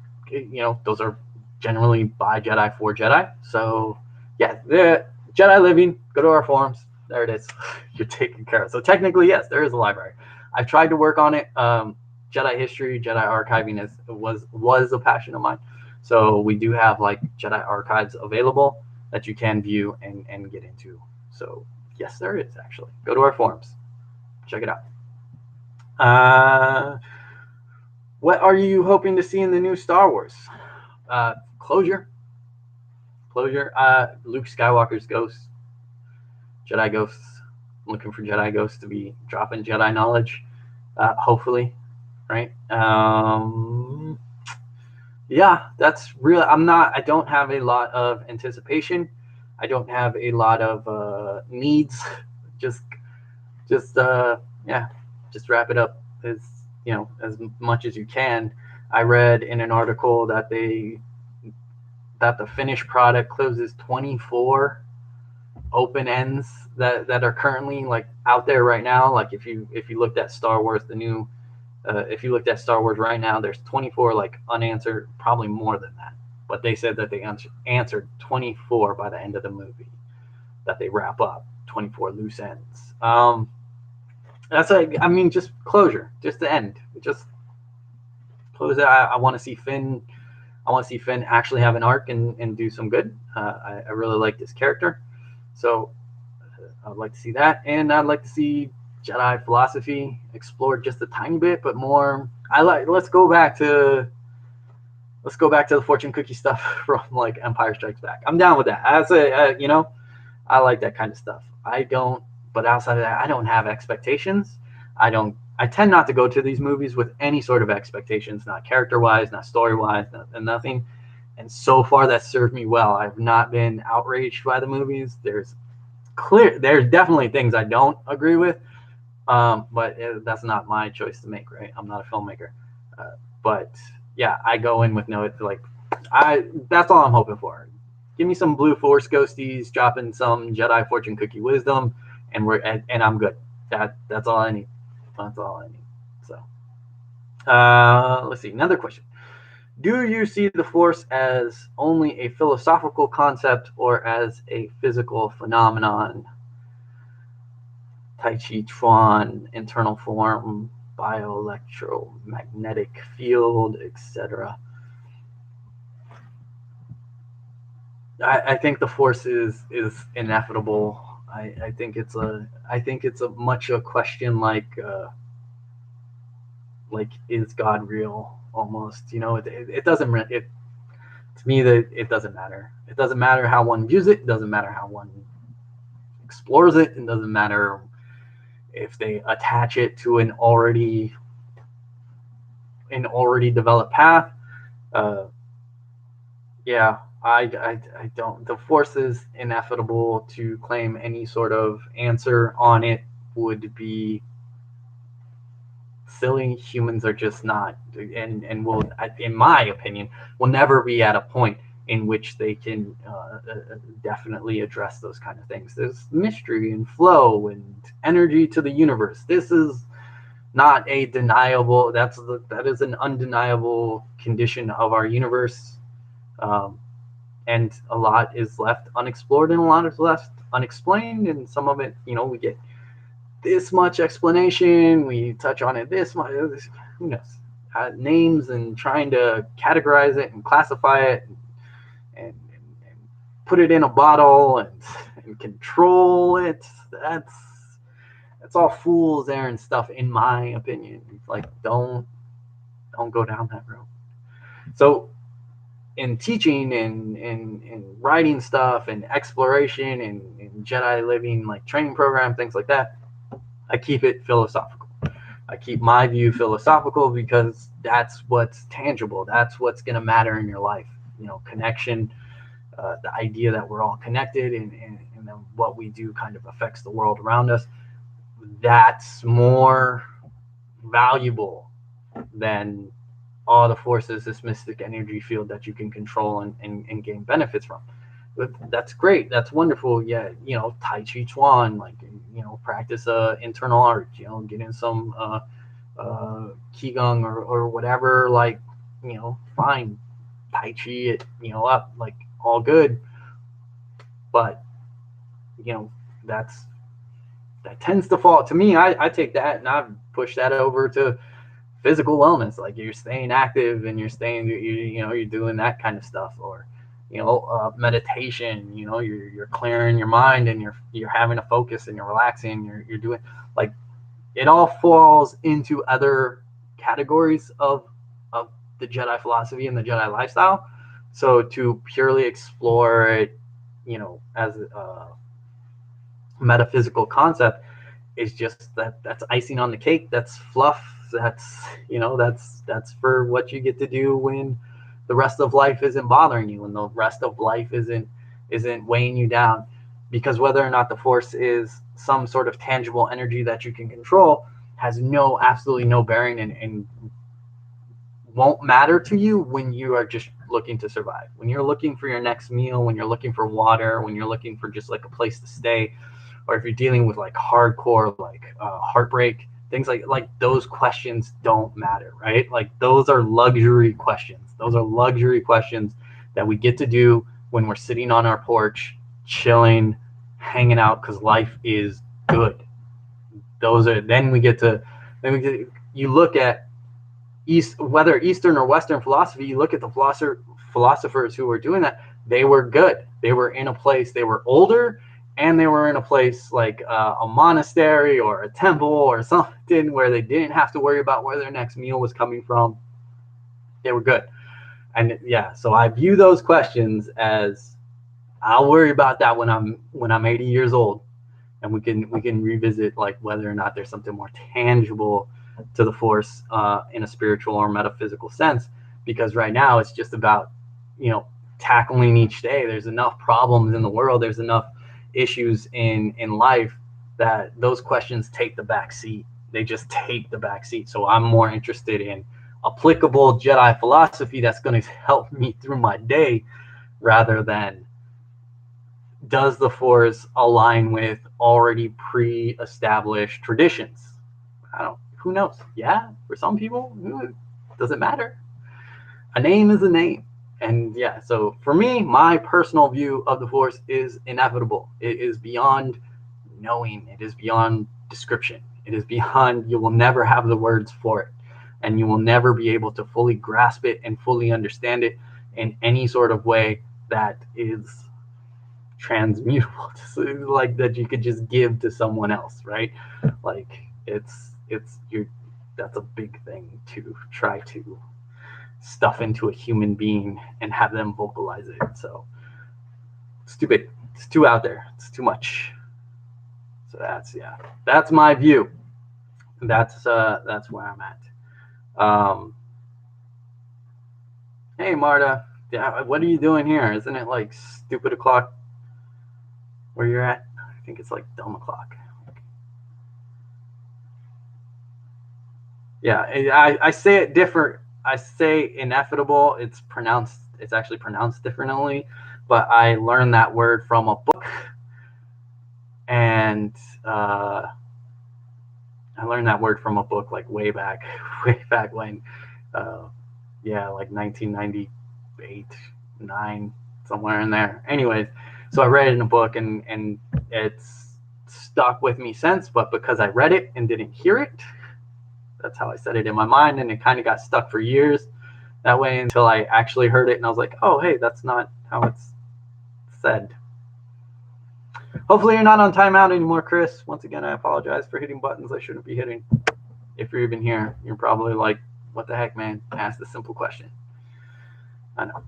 Those are generally by Jedi for Jedi. So yeah, the Jedi Living, go to our forums. There it is. You're taken care of. So technically, yes, there is a library. I've tried to work on it. Jedi history, Jedi archiving was a passion of mine. So we do have like Jedi archives available that you can view and get into. So yes, there is actually. Go to our forums. Check it out. What are you hoping to see in the new Star Wars? Closure. Luke Skywalker's ghost. Jedi ghosts. I'm looking for Jedi ghosts to be dropping Jedi knowledge. Hopefully, right? Yeah, that's real. I don't have a lot of anticipation. I don't have a lot of needs. Just wrap it up as much as you can. I read in an article that the finished product closes 24 open ends that are currently like out there right now. Like if you looked at Star Wars, if you looked at Star Wars right now, there's 24 like unanswered, probably more than that. But they said that they answered 24 by the end of the movie, that they wrap up 24 loose ends. That's just closure, just the end, just close it. I want to see Finn. I want to see Finn actually have an arc and do some good. I really like this character, so I'd like to see that, and I'd like to see Jedi philosophy explored just a tiny bit, but more. Let's go back to the fortune cookie stuff from like Empire Strikes Back. I'm down with that. I like that kind of stuff. But outside of that, I don't have expectations. I tend not to go to these movies with any sort of expectations, not character-wise, not story-wise, nothing. And so far, that served me well. I've not been outraged by the movies. There's definitely things I don't agree with, but that's not my choice to make, right? I'm not a filmmaker. But yeah, I go in with that's all I'm hoping for. Give me some blue force ghosties, dropping some Jedi fortune cookie wisdom, and I'm good. That's all I need. That's all I need. So, let's see. Another question. Do you see the Force as only a philosophical concept or as a physical phenomenon? Tai Chi Chuan, internal form, bioelectromagnetic field, etc. I think the Force is inevitable. I think it's a much a question like is God real almost, it doesn't to me that it doesn't matter. It doesn't matter how one views it. It doesn't matter how one explores it. It doesn't matter if they attach it to an already developed path. Yeah, I don't. The Force is inevitable. To claim any sort of answer on it would be silly. Humans are just not, and will, in my opinion, will never be at a point in which they can definitely address those kind of things. There's mystery and flow and energy to the universe. This is not a deniable. That is an undeniable condition of our universe, and a lot is left unexplored and a lot is left unexplained. And some of it, we get this much explanation, we touch on it this much, who knows, names, and trying to categorize it and classify it and put it in a bottle and control it. That's all fool's errand stuff, in my opinion. Like, don't go down that road. So in teaching and writing stuff and exploration and Jedi Living, like training program, things like that, I keep it philosophical. I keep my view philosophical because that's what's tangible. That's what's going to matter in your life. Connection, the idea that we're all connected, and then what we do kind of affects the world around us. That's more valuable than all the forces, this mystic energy field that you can control and gain benefits from. But that's great. That's wonderful. Yeah, Tai Chi Chuan, like, practice internal art, get in some Qigong or whatever, like, fine. Tai Chi it, up, like, all good. But, that tends to fall to me. I take that and I push that over to physical wellness, like you're staying active and you're doing that kind of stuff, or meditation. You're clearing your mind and you're having a focus and you're relaxing. You're doing, like, it all falls into other categories of the Jedi philosophy and the Jedi lifestyle. So to purely explore it, as a metaphysical concept, is just that's icing on the cake. That's fluff. That's for what you get to do when the rest of life isn't bothering you, when the rest of life isn't weighing you down. Because whether or not the Force is some sort of tangible energy that you can control has absolutely no bearing, and won't matter to you when you are just looking to survive. When you're looking for your next meal, when you're looking for water, when you're looking for just like a place to stay, or if you're dealing with like hardcore, like heartbreak, things like those questions don't matter, right? Like, those are luxury questions. Those are luxury questions that we get to do when we're sitting on our porch, chilling, hanging out, because life is good. Then you look at whether Eastern or Western philosophy, you look at the philosophers who were doing that, they were good. They were in a place, they were older, and they were in a place like a monastery or a temple or something where they didn't have to worry about where their next meal was coming from. They were good. And yeah, so I view those questions as, I'll worry about that when I'm 80 years old, and we can revisit like whether or not there's something more tangible to the Force in a spiritual or metaphysical sense. Because right now it's just about tackling each day. There's enough problems in the world. There's enough issues in life that those questions take the back seat. They just take the back seat. So I'm more interested in applicable Jedi philosophy that's going to help me through my day, rather than does the Force align with already pre-established traditions? Who knows? Yeah, for some people, does it matter? A name is a name. And yeah, so for me, my personal view of the Force is inevitable. It is beyond knowing. It is beyond description. It is beyond, you will never have the words for it. And you will never be able to fully grasp it and fully understand it in any sort of way that is transmutable, like that you could just give to someone else, right? Like it's that's a big thing to try to stuff into a human being and have them vocalize it. So it's too big. It's too out there. It's too much. So that's my view. That's where I'm at. Hey Marta, yeah, what are you doing here? Isn't it like stupid o'clock where you're at? I think it's like dumb o'clock. Yeah, I say it different. I say inevitable. It's actually pronounced differently, but I learned that word from a book, and I learned that word from a book like way back when, like 1998, 9, somewhere in there. Anyways, so I read it in a book, and it's stuck with me since. But because I read it and didn't hear it, that's how I said it in my mind, and it kind of got stuck for years that way until I actually heard it, and I was like, oh, hey, that's not how it's said. Hopefully you're not on timeout anymore, Chris. Once again, I apologize for hitting buttons I shouldn't be hitting. If you're even here, you're probably like, what the heck, man? Ask the simple question. I know.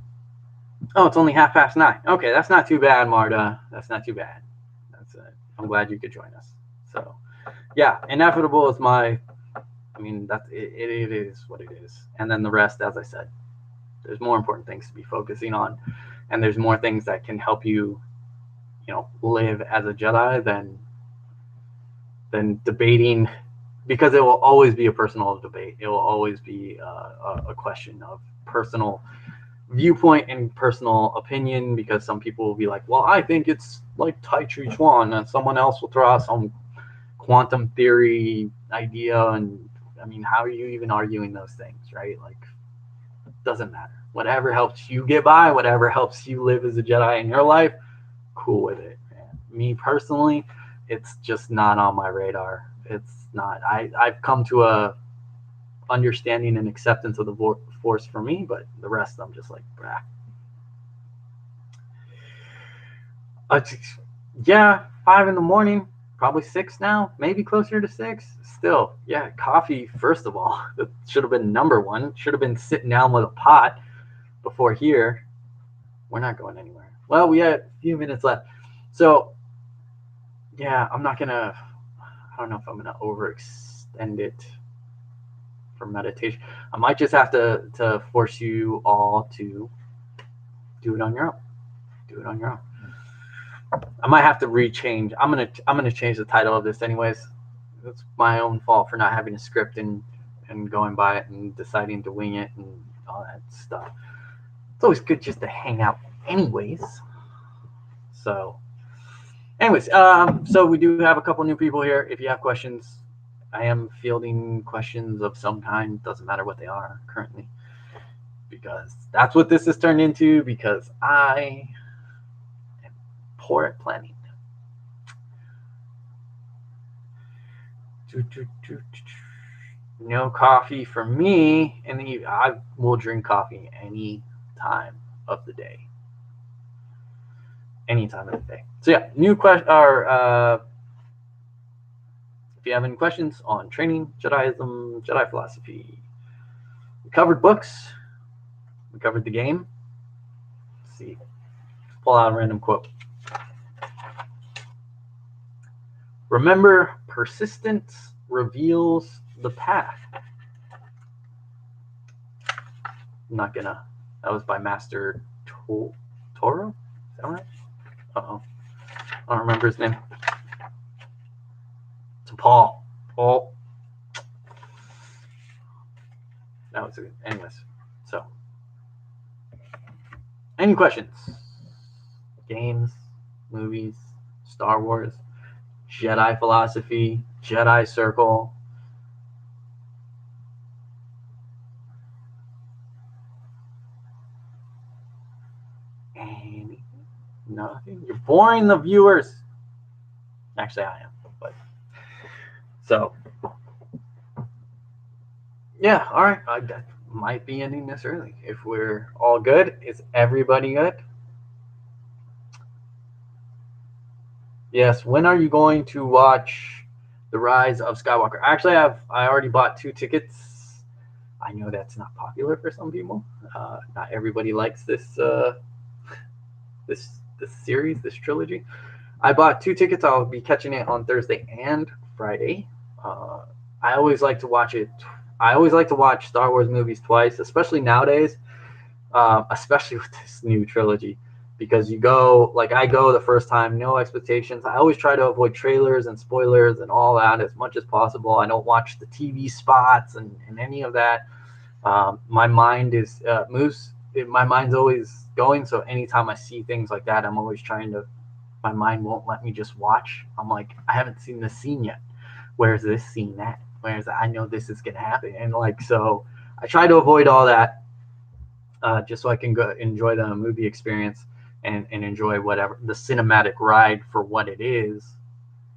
Oh, it's only 9:30. Okay, that's not too bad, Marta. That's not too bad. I'm glad you could join us. So, yeah, inevitable is my... I mean, it is what it is. And then the rest, as I said, there's more important things to be focusing on. And there's more things that can help you, live as a Jedi than debating, because it will always be a personal debate. It will always be a question of personal viewpoint and personal opinion, because some people will be like, well, I think it's like Tai Chi Chuan, and someone else will throw out some quantum theory idea, and I mean, how are you even arguing those things, right? Like, doesn't matter. Whatever helps you get by, whatever helps you live as a Jedi in your life, cool with it, man. Me personally, it's just not on my radar. It's not. I've come to a understanding and acceptance of the Force for me, but the rest, I'm just like, brah. Yeah, 5 a.m, probably 6 now, maybe closer to 6. Still, yeah, coffee, first of all, that should have been number one. Should have been sitting down with a pot before here. We're not going anywhere. Well, we had a few minutes left. So, yeah, I don't know if I'm going to overextend it for meditation. I might just have to force you all to do it on your own. I might have to rechange. I'm gonna change the title of this anyways. It's my own fault for not having a script and going by it and deciding to wing it and all that stuff. It's always good just to hang out anyways. So anyways, so we do have a couple new people here. If you have questions, I am fielding questions of some kind. Doesn't matter what they are currently, because that's what this has turned into, because I am poor at planning. No coffee for me in the evening. I will drink coffee any time of the day. Any time of the day. So yeah, new question. Or if you have any questions on training, Jediism, Jedi philosophy, we covered books. We covered the game. Let's see. Let's pull out a random quote. Remember, persistence reveals the path. I'm not gonna. That was by Master Toro. Is that right? Uh-oh. I don't remember his name. It's Paul. That was good. Anyways, so any questions? Games? movies, Star Wars, Jedi philosophy, Jedi circle. And nothing. You're boring the viewers. Actually, I am. But so, yeah. All right. That might be ending this early if we're all good. Is everybody good? Yes. When are you going to watch the Rise of Skywalker? Actually, I already bought 2 tickets. I know that's not popular for some people. Not everybody likes this this series, this trilogy. I bought 2 tickets. I'll be catching it on Thursday and Friday. Uh, I always like to watch it. I always like to watch Star Wars movies twice, especially nowadays, especially with this new trilogy, because you go like I go the first time, no expectations. I always try to avoid trailers and spoilers and all that as much as possible. I don't watch the TV spots and any of that. My mind is moves. My mind's always going. So anytime I see things like that, I'm always trying to. My mind won't let me just watch. I'm like, I haven't seen this scene yet. Where's this scene at? Where's that? I know this is gonna happen, and like so, I try to avoid all that just so I can go enjoy the movie experience and enjoy whatever the cinematic ride for what it is.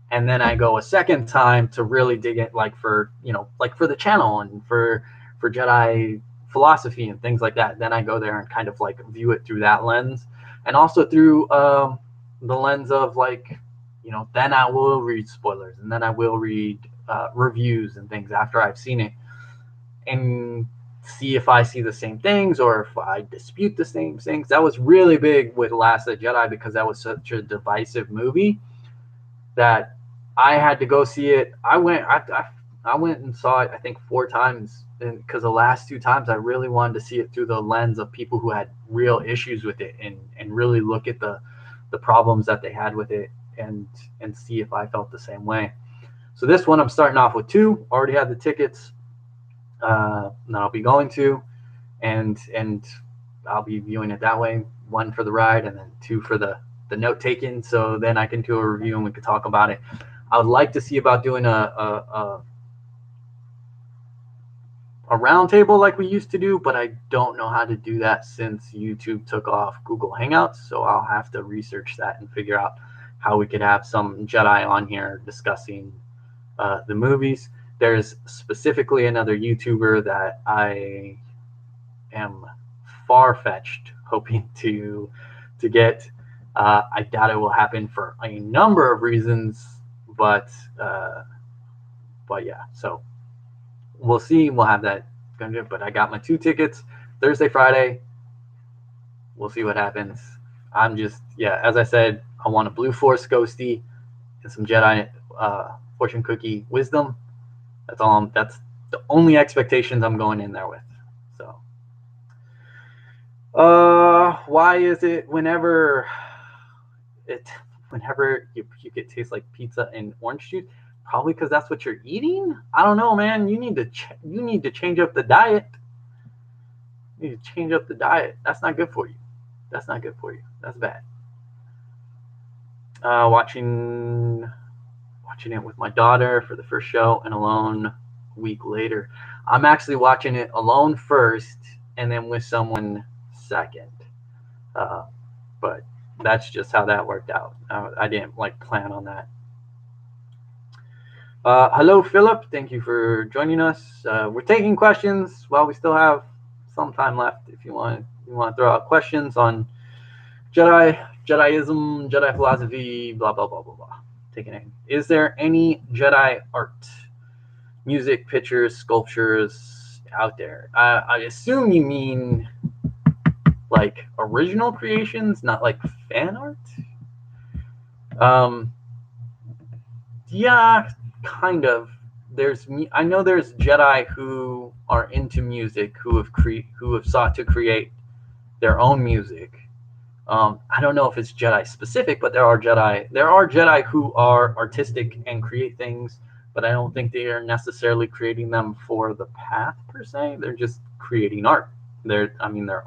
And then I go a second time to really dig it, like for like for the channel and for Jedi philosophy and things like that. Then I go there and kind of like view it through that lens, and also through the lens of like then I will read spoilers and then I will read reviews and things after I've seen it and see if I see the same things or if I dispute the same things. That was really big with Last of the Jedi because that was such a divisive movie that I had to go see it. I went and saw it I think 4 times, and because the last 2 times I really wanted to see it through the lens of people who had real issues with it and really look at the problems that they had with it and see if I felt the same way. So this one I'm starting off with 2. Already had the tickets that I'll be going to, and I'll be viewing it that way. 1 for the ride, and then 2 for the note taking. So then I can do a review and we can talk about it. I would like to see about doing a roundtable like we used to do, but I don't know how to do that since YouTube took off Google Hangouts. So I'll have to research that and figure out how we could have some Jedi on here discussing the movies. There's specifically another YouTuber that I am far-fetched hoping to get. I doubt it will happen for a number of reasons, but yeah. So we'll see. We'll have that going to. But I got my 2 tickets Thursday, Friday. We'll see what happens. I'm just as I said, I want a Blue Force Ghosty and some Jedi fortune cookie wisdom. That's all. That's the only expectations I'm going in there with. So, why is it whenever you could taste like pizza and orange juice? Probably because that's what you're eating. I don't know, man. You need to change up the diet. You need to change up the diet. That's not good for you. That's not good for you. That's bad. Watching it with my daughter for the first show and alone a week later. I'm actually watching it alone first and then with someone second. But that's just how that worked out. I didn't plan on that. Hello, Philip. Thank you for joining us. We're taking questions while we still have some time left. If you want to throw out questions on Jediism, Jedi philosophy, blah blah blah blah blah. Taking it. Is there any Jedi art, music, pictures, sculptures out there? I assume you mean like original creations, not like fan art. Yeah, kind of. I know there's Jedi who are into music who have sought to create their own music. I don't know if it's Jedi specific, but there are Jedi who are artistic and create things, but I don't think they are necessarily creating them for the path per se. They're just creating art. They're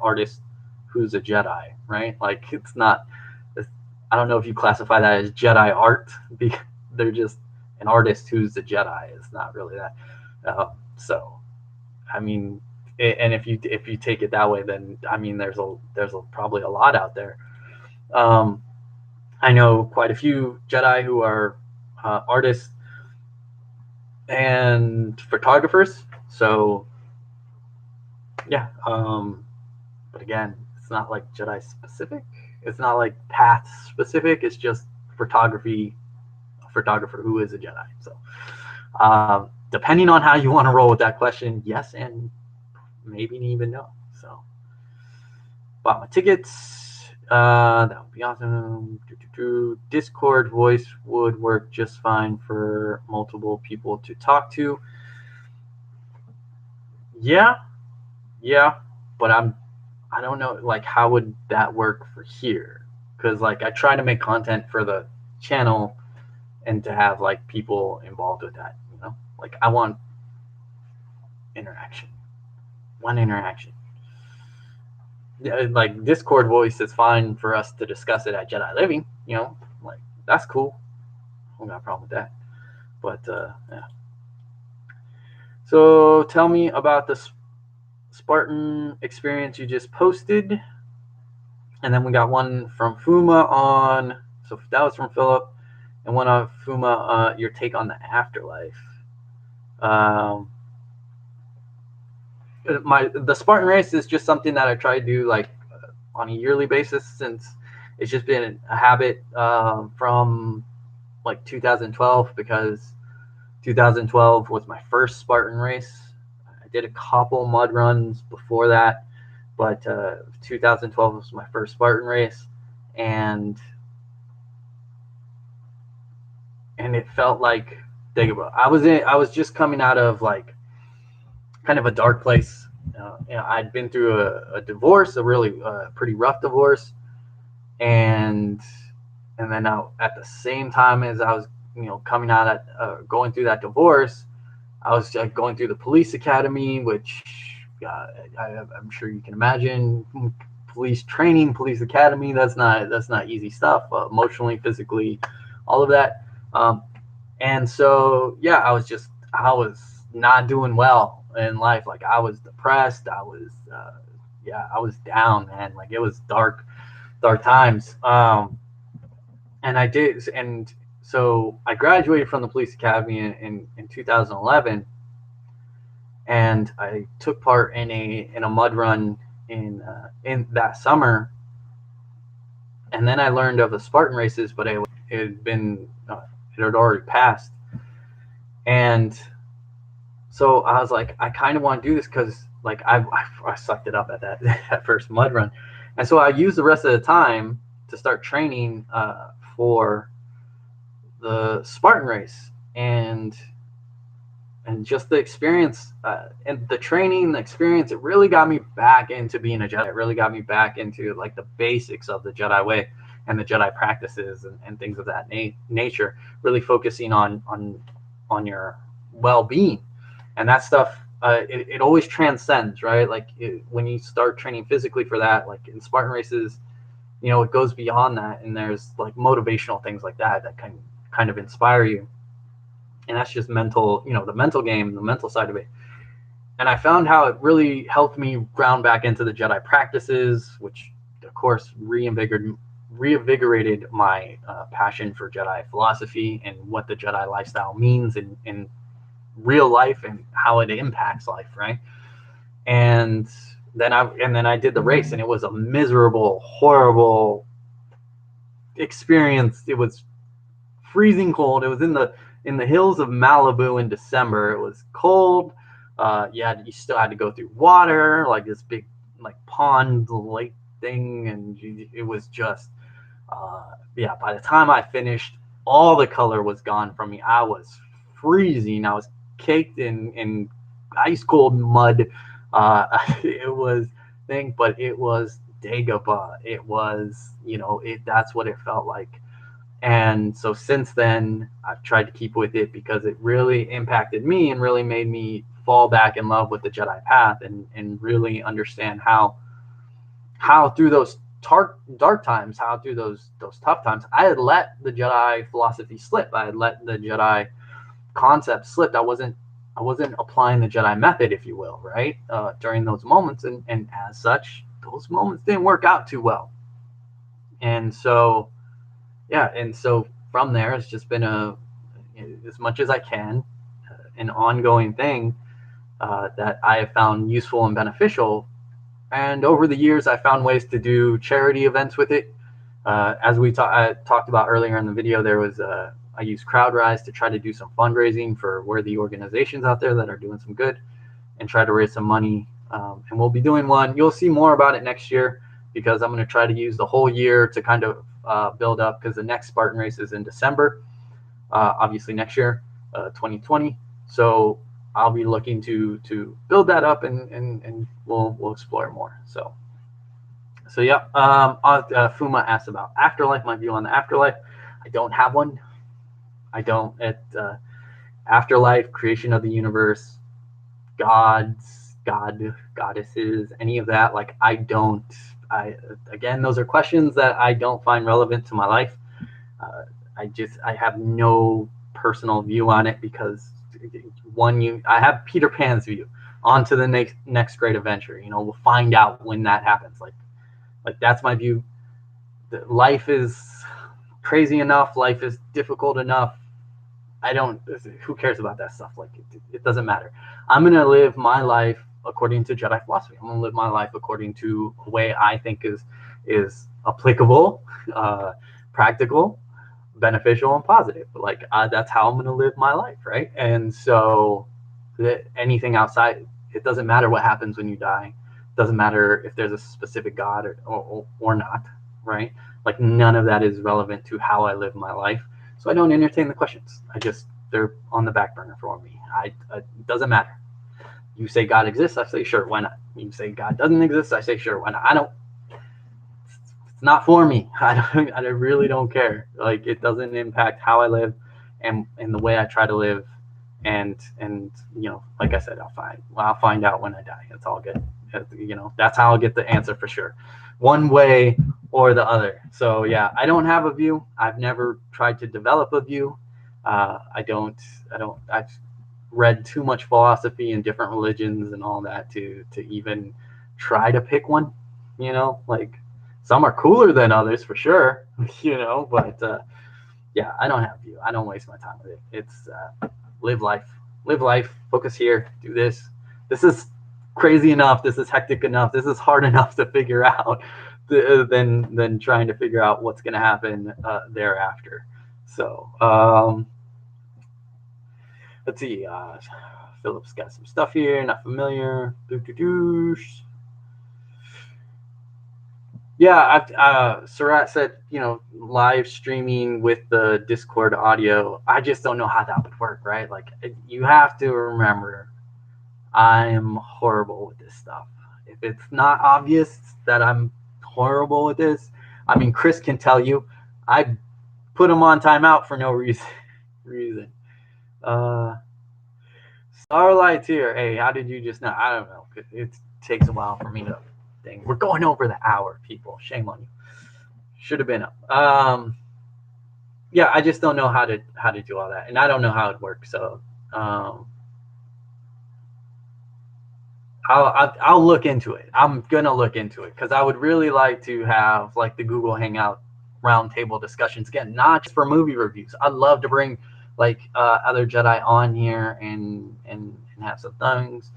artists who's a Jedi, right? Like it's not I don't know if you classify that as Jedi art, because they're just an artist who's the Jedi. It's not really that. So, I mean, and if you take it that way, then I mean, there's probably a lot out there. I know quite a few Jedi who are artists and photographers. So, yeah. But again, it's not like Jedi specific. It's not like path specific. It's just photography, a photographer who is a Jedi. So, depending on how you want to roll with that question, yes, and maybe even no. So, bought my tickets. That would be awesome. Discord voice would work just fine for multiple people to talk to. Yeah, but I don't know, like, how would that work for here? Because like I try to make content for the channel and to have like people involved with that. Like I want interaction, one interaction. Like Discord voice is fine for us to discuss it at Jedi Living. Like that's cool. I don't got a problem with that. But yeah. So tell me about the Spartan experience you just posted. And then we got one from Fuma on. So that was from Philip, and one of Fuma, your take on the afterlife. The Spartan Race is just something that I try to do like on a yearly basis, since it's just been a habit from like 2012, because 2012 was my first Spartan Race. I did a couple mud runs before that, but 2012 was my first Spartan Race, and it felt like I was just coming out of like kind of a dark place. I'd been through a divorce, a really pretty rough divorce, and then at the same time as I was coming out going through that divorce, I was going through the police academy, which I'm sure you can imagine. Police training, police academy, that's not easy stuff, emotionally, physically, all of that. And so yeah, I was not doing well in life. Like I was depressed. I was down, man. Like it was dark times. And so I graduated from the police academy in 2011, and I took part in a mud run in that summer. And then I learned of the Spartan races, but it had already passed. And so I was like, I kind of want to do this because like I sucked it up at that first mud run. And so I used the rest of the time to start training for the Spartan race, and just the experience and the training, the experience, it really got me back into being a Jedi. It really got me back into like the basics of the Jedi way and the Jedi practices and things of that nature, really focusing on your well-being. And that stuff, it always transcends, right? Like when you start training physically for that, like in Spartan races, it goes beyond that, and there's like motivational things like that can kind of inspire you. And that's just mental, the mental game, the mental side of it. And I found how it really helped me ground back into the Jedi practices, which of course reinvigorated my passion for Jedi philosophy and what the Jedi lifestyle means in real life and how it impacts life, right? And then I did the race, and it was a miserable, horrible experience. It was freezing cold. It was in the hills of Malibu in December. It was cold. You still had to go through water, like this big like pond lake thing, and it was just by the time I finished, all the color was gone from me. I was freezing. I was caked in ice cold mud. It was but it was Dagobah. It was, that's what it felt like. And so since then, I've tried to keep with it because it really impacted me and really made me fall back in love with the Jedi path and really understand how through those dark times, how through those tough times, I had let the Jedi philosophy slip. I had let the Jedi concept slip. I wasn't applying the Jedi method, if you will, right? During those moments, and as such, those moments didn't work out too well. And so, yeah, and so from there, it's just been as much as I can, an ongoing thing that I have found useful and beneficial. And over the years, I found ways to do charity events with it. As I talked about earlier in the video, there was I used Rise to try to do some fundraising for worthy organizations out there that are doing some good and try to raise some money. And we'll be doing one. You'll see more about it next year, because I'm going to try to use the whole year to kind of build up, because the next Spartan Race is in December, obviously next year, 2020. So I'll be looking to build that up, and we'll explore more. So yeah. Fuma asked about afterlife, my view on the afterlife. I don't have one. I don't. Afterlife, creation of the universe, goddesses, any of that. Like, I don't. Again, those are questions that I don't find relevant to my life. I have no personal view on it, because I have Peter Pan's view. On to the next great adventure. We'll find out when that happens. Like that's my view. Life is crazy enough. Life is difficult enough. Who cares about that stuff? Like, it doesn't matter. I'm going to live my life according to Jedi philosophy. I'm going to live my life according to a way I think is applicable, practical, beneficial, and positive. Like, that's how I'm going to live my life, right? And so anything outside, it doesn't matter what happens when you die. It doesn't matter if there's a specific God or not, right? Like, none of that is relevant to how I live my life. So I don't entertain the questions. They're on the back burner for me. It doesn't matter. You say God exists, I say sure, why not? You say God doesn't exist, I say sure, why not? It's not for me. I really don't care. Like, it doesn't impact how I live and the way I try to live. And like I said, I'll find out when I die. It's all good. That's how I'll get the answer for sure, one way or the other. So yeah, I don't have a view. I've never tried to develop a view. I've read too much philosophy in different religions and all that to even try to pick one. Like, some are cooler than others for sure. But yeah, I don't have a view. I don't waste my time with it. It's live life, focus here, do this. This is crazy enough, this is hectic enough, this is hard enough to figure out than trying to figure out what's going to happen thereafter. So let's see. Philip's got some stuff here, not familiar. Yeah, Surat said, live streaming with the Discord audio. I just don't know how that would work, right? Like, you have to remember, I'm horrible with this stuff. If it's not obvious that I'm horrible with this, I mean, Chris can tell you, I put him on timeout for no reason. Starlight's here. Hey, how did you just know? I don't know. It takes a while for me to think. We're going over the hour, people. Shame on you. Should have been up. Yeah, I just don't know how to do all that, and I don't know how it works. So I'll look into it. I'm gonna look into it, because I would really like to have like the Google Hangout roundtable discussions again, not just for movie reviews. I'd love to bring like other Jedi on here and have some things.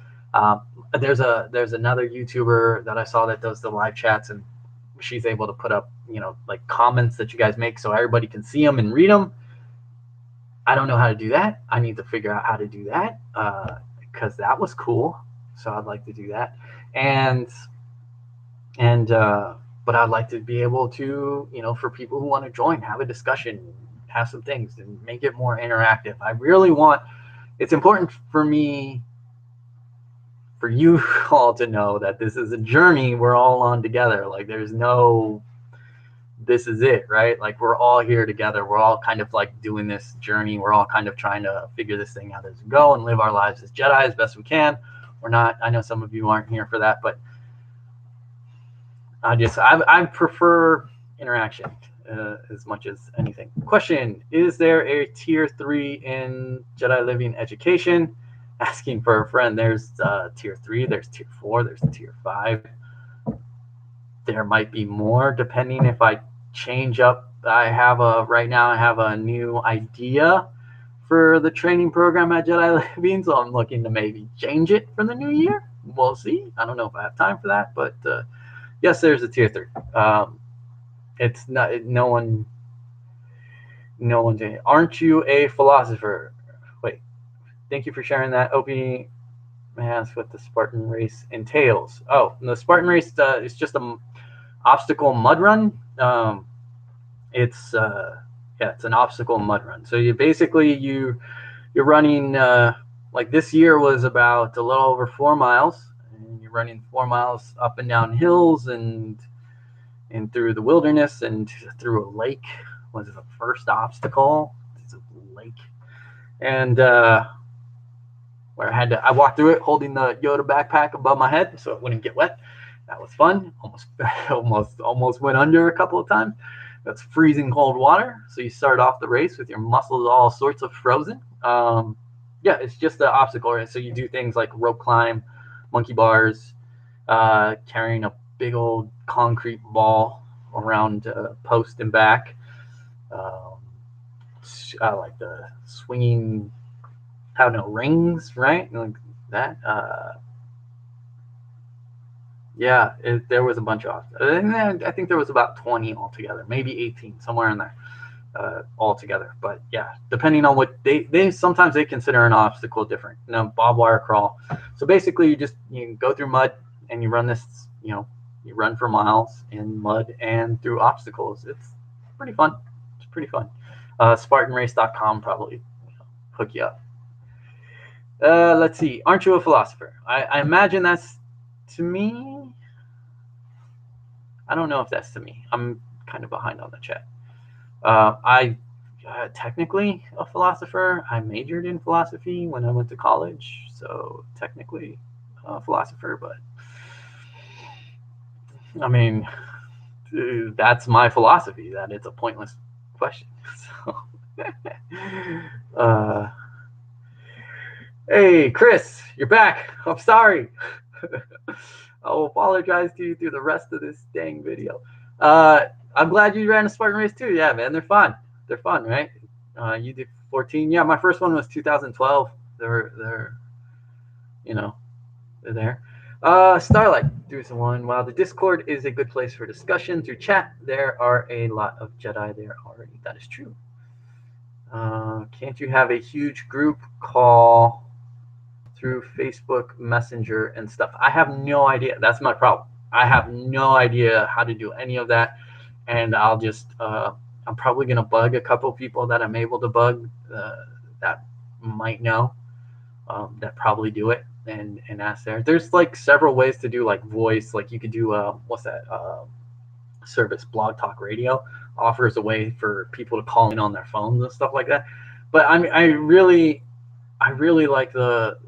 There's another YouTuber that I saw that does the live chats, and she's able to put up like comments that you guys make so everybody can see them and read them. I don't know how to do that. I need to figure out how to do that, because that was cool. So I'd like to do that, but I'd like to be able to, for people who want to join, have a discussion, have some things, and make it more interactive. I really want. It's important for me, for you all to know that this is a journey we're all on together. Like, there's no, this is it, right? Like, we're all here together. We're all kind of like doing this journey. We're all kind of trying to figure this thing out as we go and live our lives as Jedi as best we can. We're not. I know some of you aren't here for that, but I prefer interaction as much as anything. Question: is there a tier 3 in Jedi Living education? Asking for a friend. There's tier 3. There's tier 4. There's tier 5. There might be more depending if I change up. Right now I have a new idea for the training program at Jedi Living, so I'm looking to maybe change it for the new year. We'll see. I don't know if I have time for that, but yes, there's a tier 3. It's not no one. No one's in it. Aren't you a philosopher? Wait. Thank you for sharing that. Opie asks what the Spartan race entails. Oh, the Spartan race is just a obstacle mud run. It's it's an obstacle mud run. So you're running like this year was about a little over 4 miles, and you're running 4 miles up and down hills and through the wilderness and through a lake. Was the first obstacle? It's a lake, and where I walked through it holding the Yoda backpack above my head so it wouldn't get wet. That was fun. Almost went under a couple of times. That's freezing cold water. So you start off the race with your muscles all sorts of frozen. It's just the obstacle. Right? So you do things like rope climb, monkey bars, carrying a big old concrete ball around post and back. Like the swinging, I don't know, rings, right? Like that. There was a bunch of. I think there was about 20 altogether, maybe 18, somewhere in there, altogether. But yeah, depending on what they sometimes they consider an obstacle different. Barbed wire crawl. So basically, you go through mud and you run this. You run for miles in mud and through obstacles. It's pretty fun. It's pretty fun. SpartanRace.com probably hook you up. Let's see. Aren't you a philosopher? I imagine that's to me. I don't know if that's to me. I'm kind of behind on the chat. I technically a philosopher. I majored in philosophy when I went to college, so technically a philosopher. But I mean, that's my philosophy. That it's a pointless question. So, hey, Chris, you're back. I'm sorry. I'll apologize to you through the rest of this dang video. I'm glad you ran a Spartan race too. Yeah, man, they're fun. They're fun, right? You did 14. Yeah, my first one was 2012. They're there. Starlight, there's one. While the Discord is a good place for discussion through chat, there are a lot of Jedi there already. That is true. Can't you have a huge group call through Facebook Messenger and stuff? I have no idea. That's my problem. I have no idea how to do any of that, and I'll just I'm probably gonna bug a couple people that I'm able to bug that might know that probably do it and ask there. There's like several ways to do like voice. Like you could do what's that service? Blog Talk Radio offers a way for people to call in on their phones and stuff like that. But I mean, I really liked what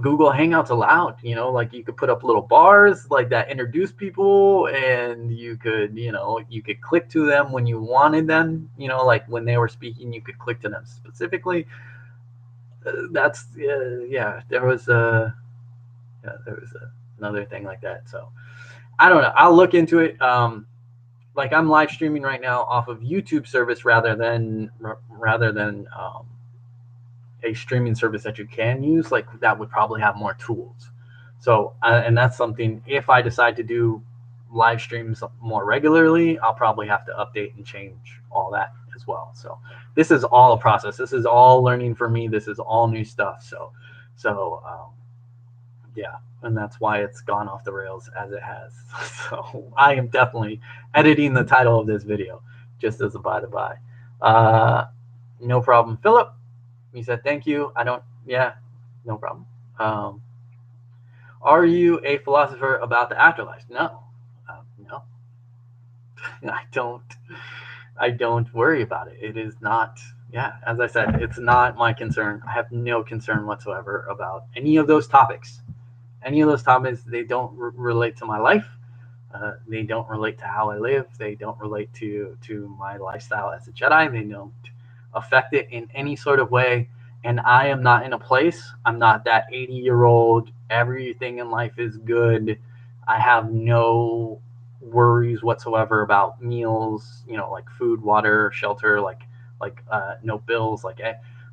Google Hangouts allowed. Like you could put up little bars like that introduce people, and you could click to them when you wanted them. Like when they were speaking, you could click to them specifically. There was another thing like that. So I don't know. I'll look into it. Like I'm live streaming right now off of YouTube service rather than a streaming service that you can use. Like that would probably have more tools. So and that's something, if I decide to do live streams more regularly, I'll probably have to update and change all that as well. So this is all a process. This is all learning for me. This is all new stuff. So yeah, and that's why it's gone off the rails as it has. So I am definitely editing the title of this video, just as a by the by. No problem, Philip. He said thank you. No problem. Are you a philosopher about the afterlife? No. No. I don't worry about it. It is not, as I said, it's not my concern. I have no concern whatsoever about any of those topics. They don't relate to my life. They don't relate to how I live. They don't relate to my lifestyle as a Jedi. They don't affect it in any sort of way. And I am not in a place. I'm not that 80-year-old. Everything in life is good. I have no worries whatsoever about meals. Like food, water, shelter. Like no bills.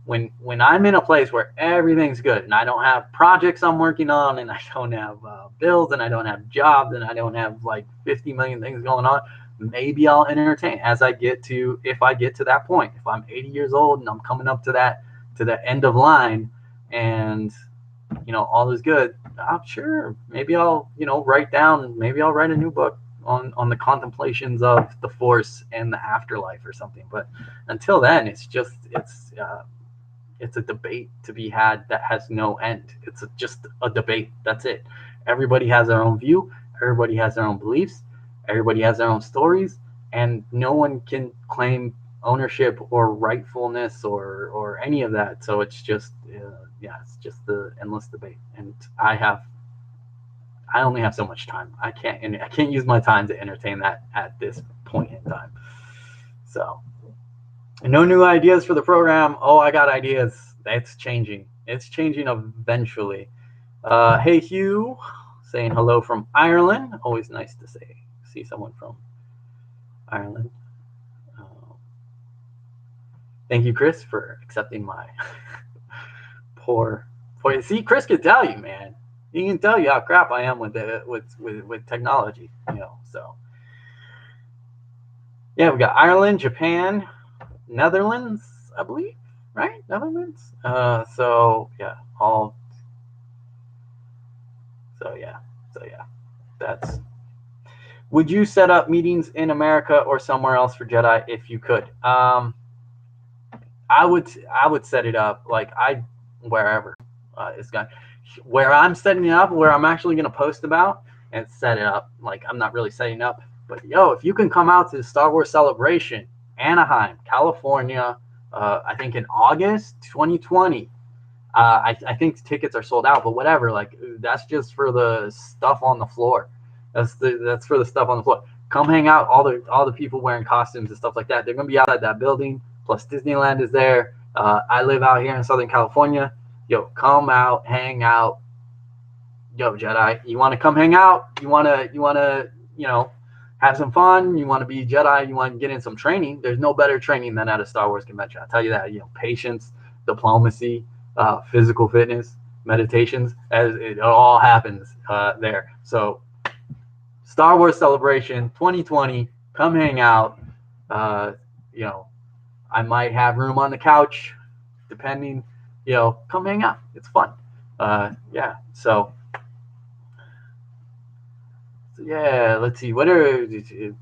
When I'm in a place where everything's good and I don't have projects I'm working on and I don't have bills and I don't have jobs and I don't have like 50 million things going on, maybe I'll entertain if I get to that point. If I'm 80 years old and I'm coming up to the end of line and all is good, I'm sure maybe I'll write a new book on the contemplations of the Force and the afterlife or something. But until then, it's a debate to be had that has no end. It's just a debate. That's it. Everybody has their own view. Everybody has their own beliefs. Everybody has their own stories, and no one can claim ownership or rightfulness or any of that. So it's just it's just the endless debate. And I only have so much time. I can't use my time to entertain that at this point in time. So. No new ideas for the program. Oh, I got ideas. It's changing. It's changing eventually. Hey, Hugh, saying hello from Ireland. Always nice to see someone from Ireland. Thank you, Chris, for accepting my poor. See, Chris can tell you, man. He can tell you how crap I am with technology. So yeah, we got Ireland, Japan, Netherlands, I believe, right? Netherlands. So yeah. That's. Would you set up meetings in America or somewhere else for Jedi if you could? I would set it up wherever it's gone. Where I'm setting it up, where I'm actually going to post about and set it up. Like I'm not really setting up, but if you can come out to the Star Wars Celebration, Anaheim, California, I think in August 2020. I think tickets are sold out, but whatever. Like that's just for the stuff on the floor. That's for the stuff on the floor. Come hang out. All the people wearing costumes and stuff like that. They're gonna be outside that building. Plus Disneyland is there. I live out here in Southern California. Come out, hang out. Jedi, you want to come hang out? You wanna have some fun? You want to be Jedi? You want to get in some training? There's no better training than at a Star Wars convention. I'll tell you that. Patience, diplomacy, physical fitness, meditations, as it all happens there. So Star Wars Celebration 2020, come hang out. I might have room on the couch, depending. Come hang out. It's fun. So yeah, let's see. What do you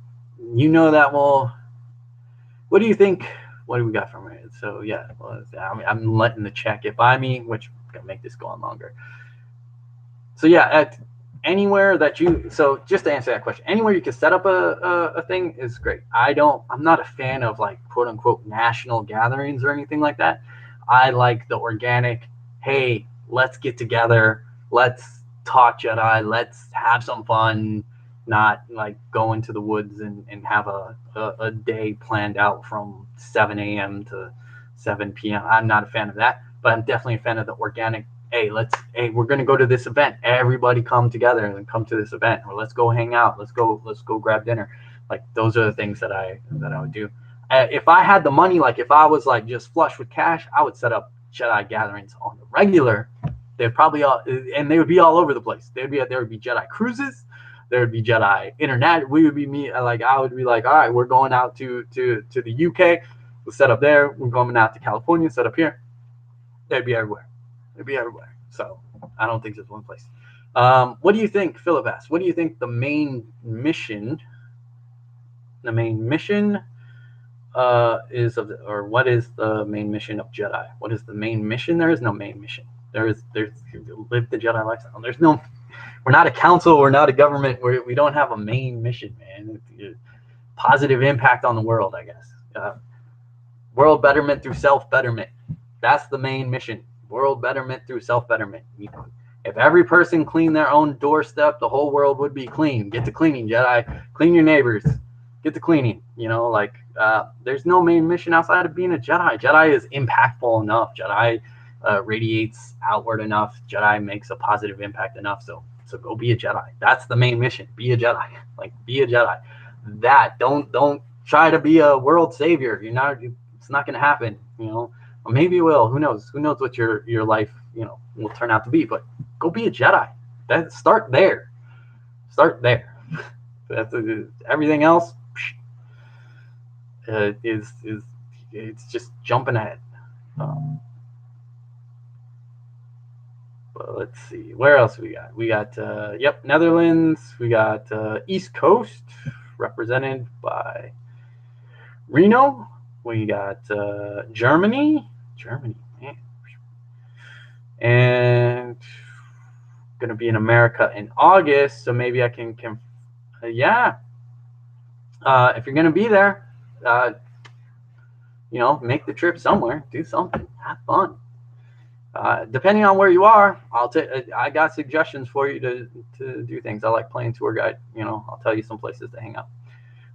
think? What do we got from it? So yeah, I'm letting the chat get by me, which gonna make this go on longer. So yeah, at anywhere so just to answer that question, anywhere you can set up a thing is great. I'm not a fan of like quote unquote national gatherings or anything like that. I like the organic, hey, let's get together, let's talk Jedi, let's have some fun, not like go into the woods and have a day planned out from 7 a.m. to 7 p.m. I'm not a fan of that, but I'm definitely a fan of the organic, hey, we're going to go to this event. Everybody come together and come to this event, or let's go hang out. Let's go grab dinner. Like those are the things that I would do. If I had the money, like if I was like just flush with cash, I would set up Jedi gatherings on the regular. They'd probably they would be all over the place. There would be Jedi cruises. There would be Jedi internet. I would be like, all right, we're going out to the UK. We'll set up there. We're going out to California, set up here. They'd be everywhere. So I don't think there's one place. What do you think, Philip asks? What do you think the main mission is or what is the main mission of Jedi? What is the main mission? There is no main mission. There's live the Jedi lifestyle. We're not a council. We're not a government. We don't have a main mission, man. It's positive impact on the world, I guess. World betterment through self-betterment. That's the main mission. World betterment through self-betterment. If every person cleaned their own doorstep, the whole world would be clean. Get to cleaning, Jedi. Clean your neighbors. Get to cleaning. Like there's no main mission outside of being a Jedi. Jedi is impactful enough. Jedi radiates outward enough. Jedi makes a positive impact enough. So go be a Jedi. That's the main mission. Be a Jedi. Be a Jedi. Don't try to be a world savior. It's not going to happen. Or maybe it will. Who knows? Who knows what your life will turn out to be? But go be a Jedi. Start there. Start there. That's everything else. Is it's just jumping ahead. But let's see, where else we got? We got Netherlands. We got East Coast, represented by Reno. We got Germany, man. And gonna be in America in August, so maybe I can if you're gonna be there, make the trip somewhere, do something, have fun. Depending on where you are, I got suggestions for you to do things. I like playing tour guide. I'll tell you some places to hang out.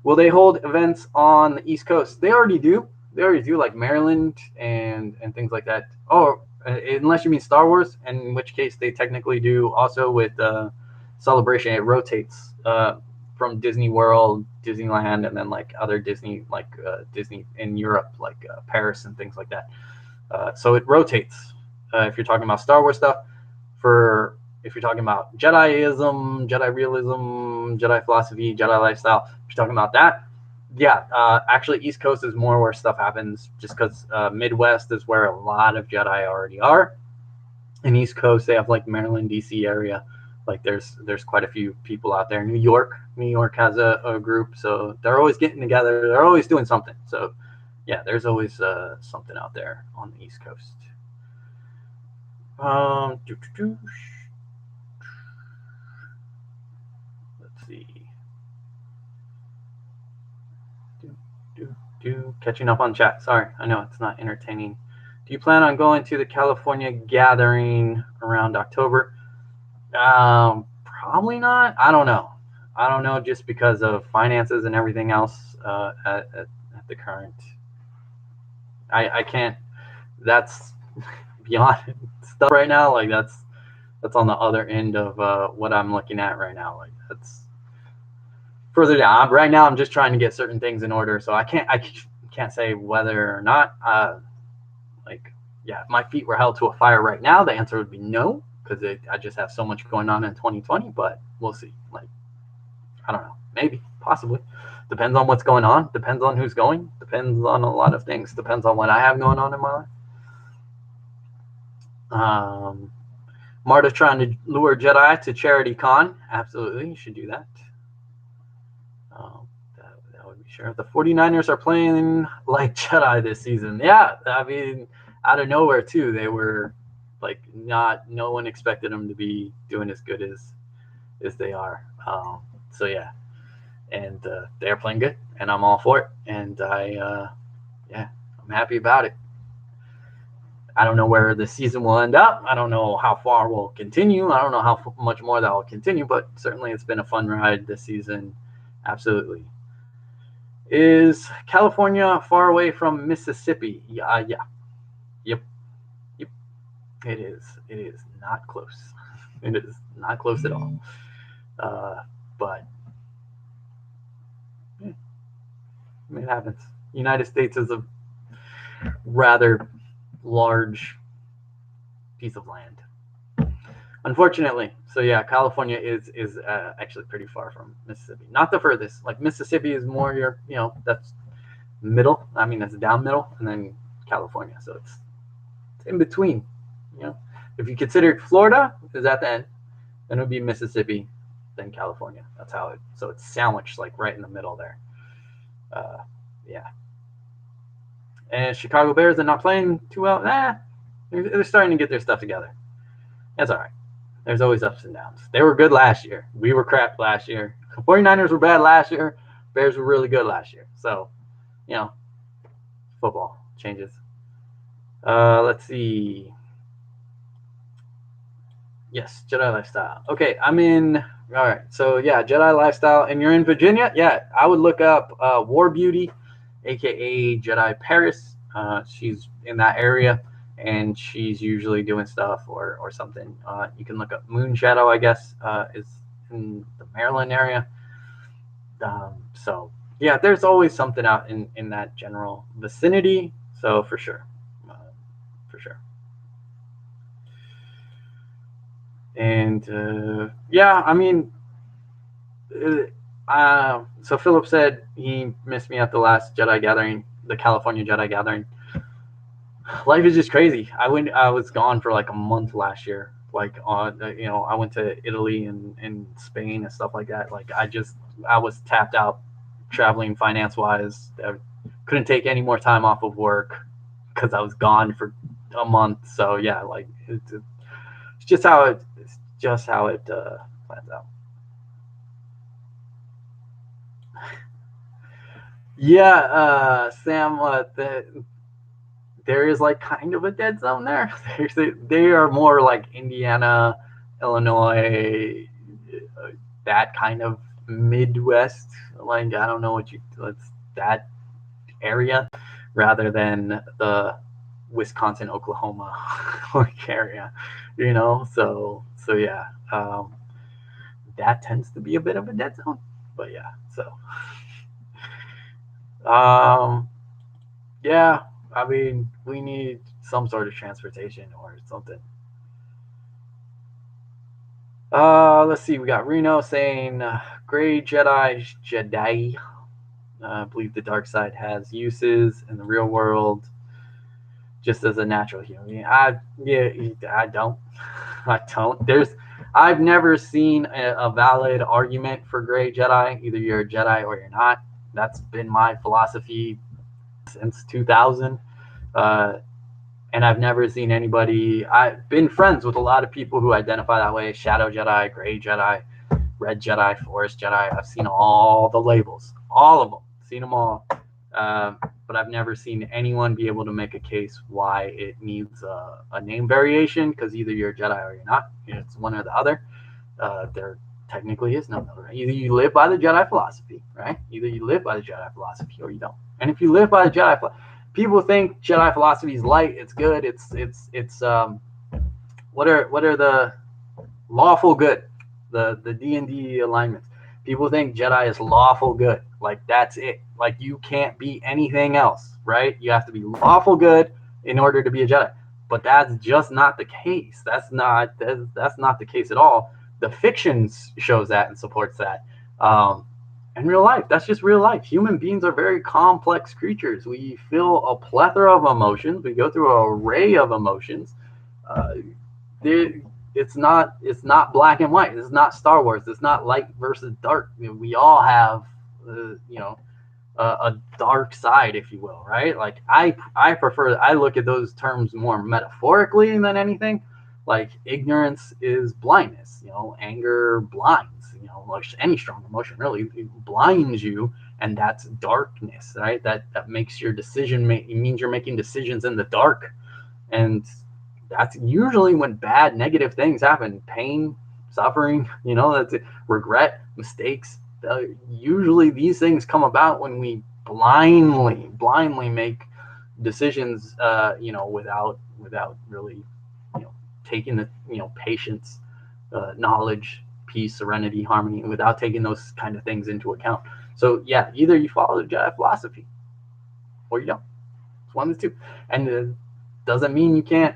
Will they hold events on the East Coast? They already do. Like Maryland and things like that. Oh, unless you mean Star Wars, in which case they technically do also with Celebration. It rotates from Disney World, Disneyland, and then like other Disney, like Disney in Europe, like Paris and things like that. So it rotates. If you're talking about Star Wars stuff, if you're talking about Jediism, Jedi realism, Jedi philosophy, Jedi lifestyle, if you're talking about that, actually East Coast is more where stuff happens, just because Midwest is where a lot of Jedi already are. And East Coast, they have like Maryland, DC area. Like there's quite a few people out there. New York has a group, so they're always getting together. They're always doing something. So yeah, there's always something out there on the East Coast. Let's see. Catching up on chat. Sorry, I know it's not entertaining. Do you plan on going to the California gathering around October? Probably not. I don't know, just because of finances and everything else at the current. I can't. That's beyond stuff right now. Like that's on the other end of what I'm looking at right now. Like that's further down. Right now, I'm just trying to get certain things in order, so I can't say whether or not. If my feet were held to a fire right now, the answer would be no, because I just have so much going on in 2020. But we'll see. Like I don't know. Maybe, possibly. Depends on what's going on. Depends on who's going. Depends on a lot of things. Depends on what I have going on in my life. Marta's trying to lure Jedi to Charity Con. Absolutely, you should do that. That would be sure. The 49ers are playing like Jedi this season. Yeah, I mean, out of nowhere too. They were like no one expected them to be doing as good as they are. So yeah, and they're playing good, and I'm all for it. And I'm happy about it. I don't know where the season will end up. I don't know how far we'll continue. I don't know how much more that will continue, but certainly it's been a fun ride this season. Absolutely. Is California far away from Mississippi? Yeah. Yep. It is. It is not close. It is not close at all. But it happens. United States is a rather large piece of land, unfortunately. So yeah, California is actually pretty far from Mississippi. Not the furthest. Like Mississippi is more that's middle. I mean, that's down middle, and then California. So it's in between. If you considered Florida is at the end, then it would be Mississippi, then California. That's how it. So it's sandwiched like right in the middle there. Yeah. And Chicago Bears are not playing too well. They're starting to get their stuff together. That's all right. There's always ups and downs. They were good last year. We were crap last year. 49ers were bad last year. Bears were really good last year. So, football changes. Let's see. Yes, Jedi lifestyle. Okay, I'm in. All right, so yeah, Jedi lifestyle, and you're in Virginia. Yeah, I would look up War Beauty, aka Jedi Paris. She's in that area, and she's usually doing stuff or something. You can look up Moon Shadow, I guess, is in the Maryland area. So yeah, there's always something out in that general vicinity. So for sure, uh, for sure. And yeah, I mean, so Philip said he missed me at the last Jedi Gathering, the California Jedi Gathering. Life is just crazy. I was gone for like a month last year. Like on, I went to Italy and Spain and stuff like that. Like I was tapped out traveling finance wise. I couldn't take any more time off of work because I was gone for a month. So yeah, like it's just how it plans out. Yeah, Sam, there is like kind of a dead zone there. They are more like Indiana, Illinois, that kind of Midwest. Like I don't know what you that's that area, rather than the Wisconsin, Oklahoma like area. So yeah, that tends to be a bit of a dead zone. But yeah, so um, yeah, I mean, we need some sort of transportation or something. Let's see. We got Reno saying, "Gray Jedi. I believe the dark side has uses in the real world, just as a natural human." I don't. I don't. I've never seen a valid argument for Gray Jedi. Either you're a Jedi or you're not. That's been my philosophy since 2000. Uh, and I've never seen anybody. I've been friends with a lot of people who identify that way: Shadow Jedi, Gray Jedi, Red Jedi, Forest Jedi. I've seen all the labels, all of them, seen them all. But I've never seen anyone be able to make a case why it needs a name variation, because either you're a Jedi or you're not. It's one or the other. There technically is no other. Either you live by the Jedi philosophy, right? Either you live by the Jedi philosophy or you don't. And if you live by the Jedi philosophy, people think Jedi philosophy is light, it's good, it's what are the lawful good, the D&D alignments. People think Jedi is lawful good, like that's it, like you can't be anything else, right? You have to be lawful good in order to be a Jedi. But that's just not the case. That's not the case at all. The fiction shows that and supports that. In real life, that's just real life. Human beings are very complex creatures. We feel a plethora of emotions. We go through an array of emotions. Uh, it's not black and white. It's not Star Wars. It's not light versus dark. We all have, a dark side, if you will, right? Like I look at those terms more metaphorically than anything. Like ignorance is blindness. Anger blinds. Like any strong emotion really it blinds you, and that's darkness, right? That makes your decision. It means you're making decisions in the dark, and that's usually when bad negative things happen: pain, suffering, that's it. Regret, mistakes. Usually these things come about when we blindly make decisions, without really, taking the, patience, knowledge, peace, serenity, harmony, without taking those kind of things into account. So yeah, either you follow the Jedi philosophy or you don't. It's one of the two. And it doesn't mean you can't.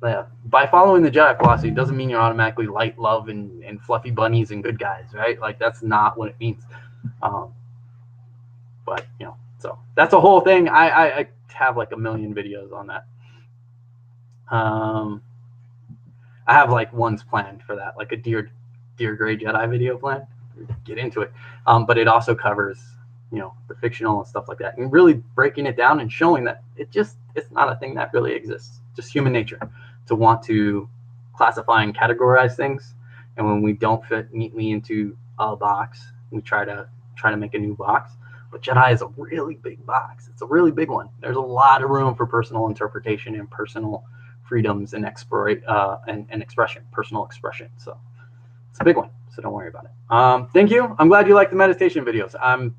By following the Jedi philosophy doesn't mean you're automatically light, love, and fluffy bunnies and good guys, right? Like that's not what it means. Um, but so that's a whole thing. I have like a million videos on that. I have like ones planned for that, like a Dear Gray Jedi video plan. Get into it, but it also covers the fictional and stuff like that, and really breaking it down and showing that it's not a thing that really exists. Just human nature to want to classify and categorize things, and when we don't fit neatly into a box, we try to make a new box. But Jedi is a really big box. It's a really big one. There's a lot of room for personal interpretation and personal freedoms and and expression, personal expression. So it's a big one. So don't worry about it. Thank you. I'm glad you like the meditation videos. I'm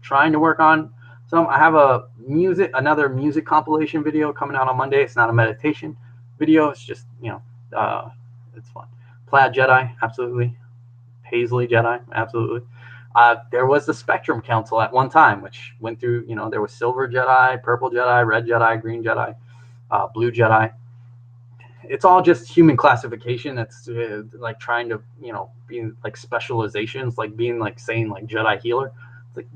trying to work on some. I have another music compilation video coming out on Monday. It's not a meditation video. It's just, it's fun. Plaid Jedi, absolutely. Paisley Jedi, absolutely. There was the Spectrum Council at one time, which went through, there was Silver Jedi, Purple Jedi, Red Jedi, Green Jedi, Blue Jedi. It's all just human classification. That's like trying to, be like specializations, like being like saying like Jedi healer. It's like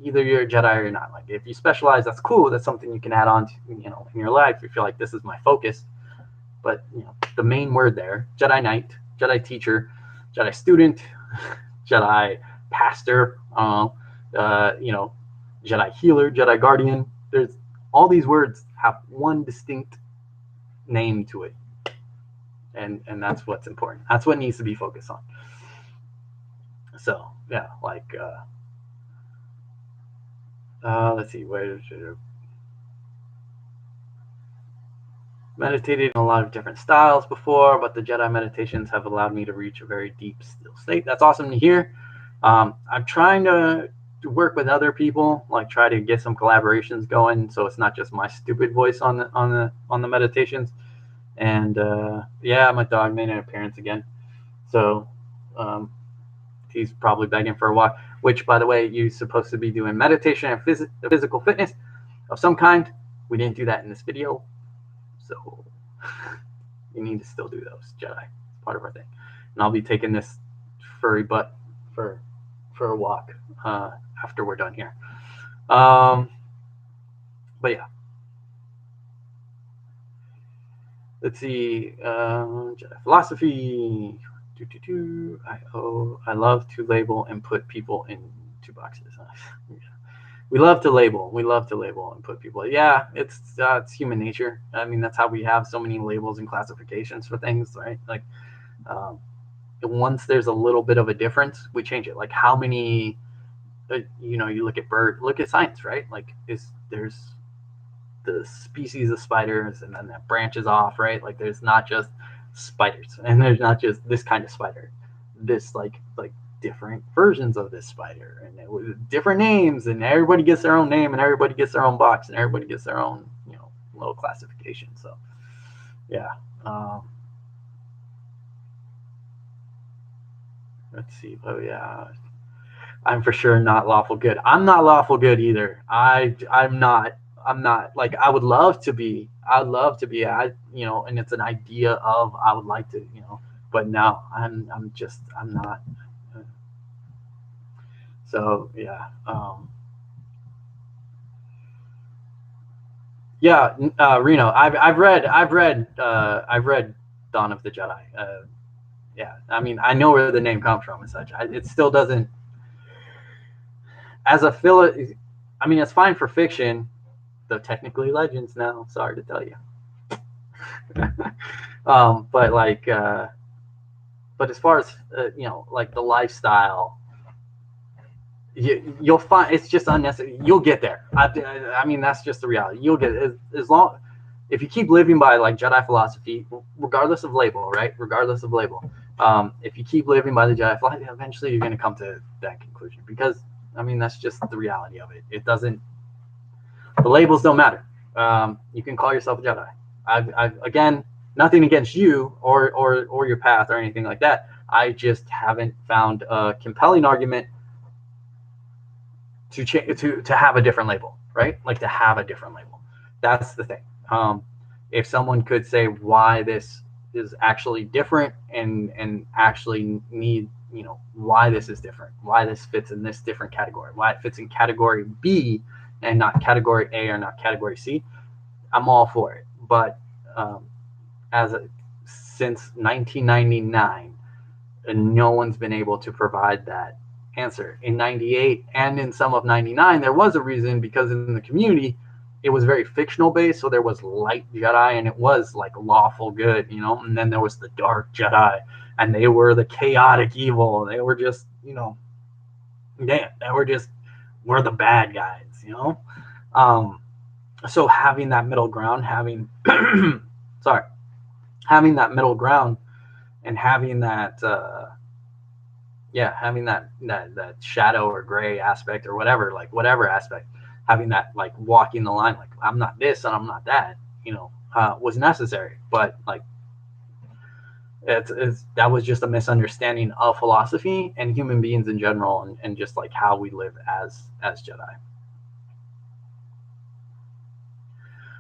either you're a Jedi or you're not. Like if you specialize, that's cool. That's something you can add on to, in your life. If you're like, this is my focus. But the main word there: Jedi Knight, Jedi Teacher, Jedi Student, Jedi Pastor, Jedi Healer, Jedi Guardian. There's all these words have one distinct name to it, and that's what's important. That's what needs to be focused on. So yeah, like let's see, where meditated in a lot of different styles before, but the Jedi meditations have allowed me to reach a very deep still state. That's awesome to hear. I'm trying to work with other people, like try to get some collaborations going, so it's not just my stupid voice on the meditations. And yeah, my dog made an appearance again, so he's probably begging for a walk. Which, by the way, you're supposed to be doing meditation and physical fitness of some kind. We didn't do that in this video. So you need to still do those, Jedi. It's part of our thing. And I'll be taking this furry butt for a walk after we're done here. But yeah. Let's see. Jedi philosophy. I love to label and put people into boxes. Yeah. We love to label. We love to label and put people. Yeah, it's human nature. I mean, that's how we have so many labels and classifications for things, right? Like, once there's a little bit of a difference, we change it. Like, how many? You look at science, right? Like, there's the species of spiders, and then that branches off, right? Like, there's not just spiders, and there's not just this kind of spider. This like different versions of this spider, and it was different names, and everybody gets their own name, and everybody gets their own box, and everybody gets their own little classification. So yeah, let's see. Oh yeah, I'm for sure not lawful good. I'm not lawful good either. I'm not like, I would love to be. I'd love to be. And it's an idea of, I would like to, but no, I'm not. So yeah, yeah, Reno. I've read Dawn of the Jedi. Yeah, I mean, I know where the name comes from and such. It still doesn't, as a I mean, it's fine for fiction, though technically legends now. Sorry to tell you. But like, but as far as like the lifestyle, you'll find it's just unnecessary. You'll get there. I mean, that's just the reality. You'll get it, as long if you keep living by like Jedi philosophy, regardless of label, right? Regardless of label, if you keep living by the Jedi philosophy, eventually you're going to come to that conclusion. Because I mean, that's just the reality of it. It doesn't. The labels don't matter. You can call yourself a Jedi. I've again, nothing against you or your path or anything like that. I just haven't found a compelling argument to have a different label, right? Like, to have a different label. That's the thing. If someone could say why this is actually different and actually need, why this is different, why this fits in this different category, why it fits in category B and not category A or not category C, I'm all for it. But since 1999, no one's been able to provide that answer. In 98 and in some of 99, there was a reason, because in the community, it was very fictional based. So there was light Jedi, and it was like lawful good, and then there was the dark Jedi, and they were the chaotic evil. They were just, we're the bad guys, So having that middle ground, having having that middle ground and having that having that shadow or gray aspect or whatever, like whatever aspect, having that like walking the line, like I'm not this and I'm not that, was necessary. But like that was just a misunderstanding of philosophy and human beings in general, and just like how we live as Jedi.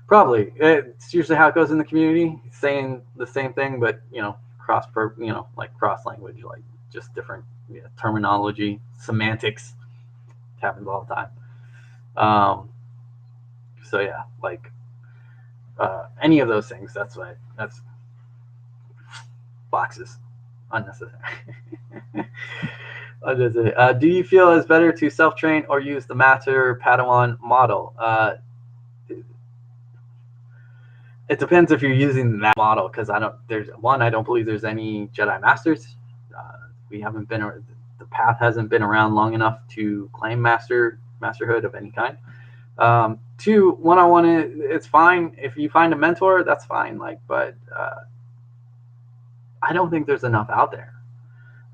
Probably it's usually how it goes in the community, saying the same thing, but like cross language, like just different terminology, semantics. It happens all the time. So yeah, like any of those things. That's boxes, unnecessary. Do you feel it's better to self-train or use the Master Padawan model? It depends if you're using that model, because I don't believe there's any Jedi Masters. We haven't been, the path hasn't been around long enough to claim masterhood of any kind. Two, one-on-one, it's fine. If you find a mentor, that's fine. But I don't think there's enough out there.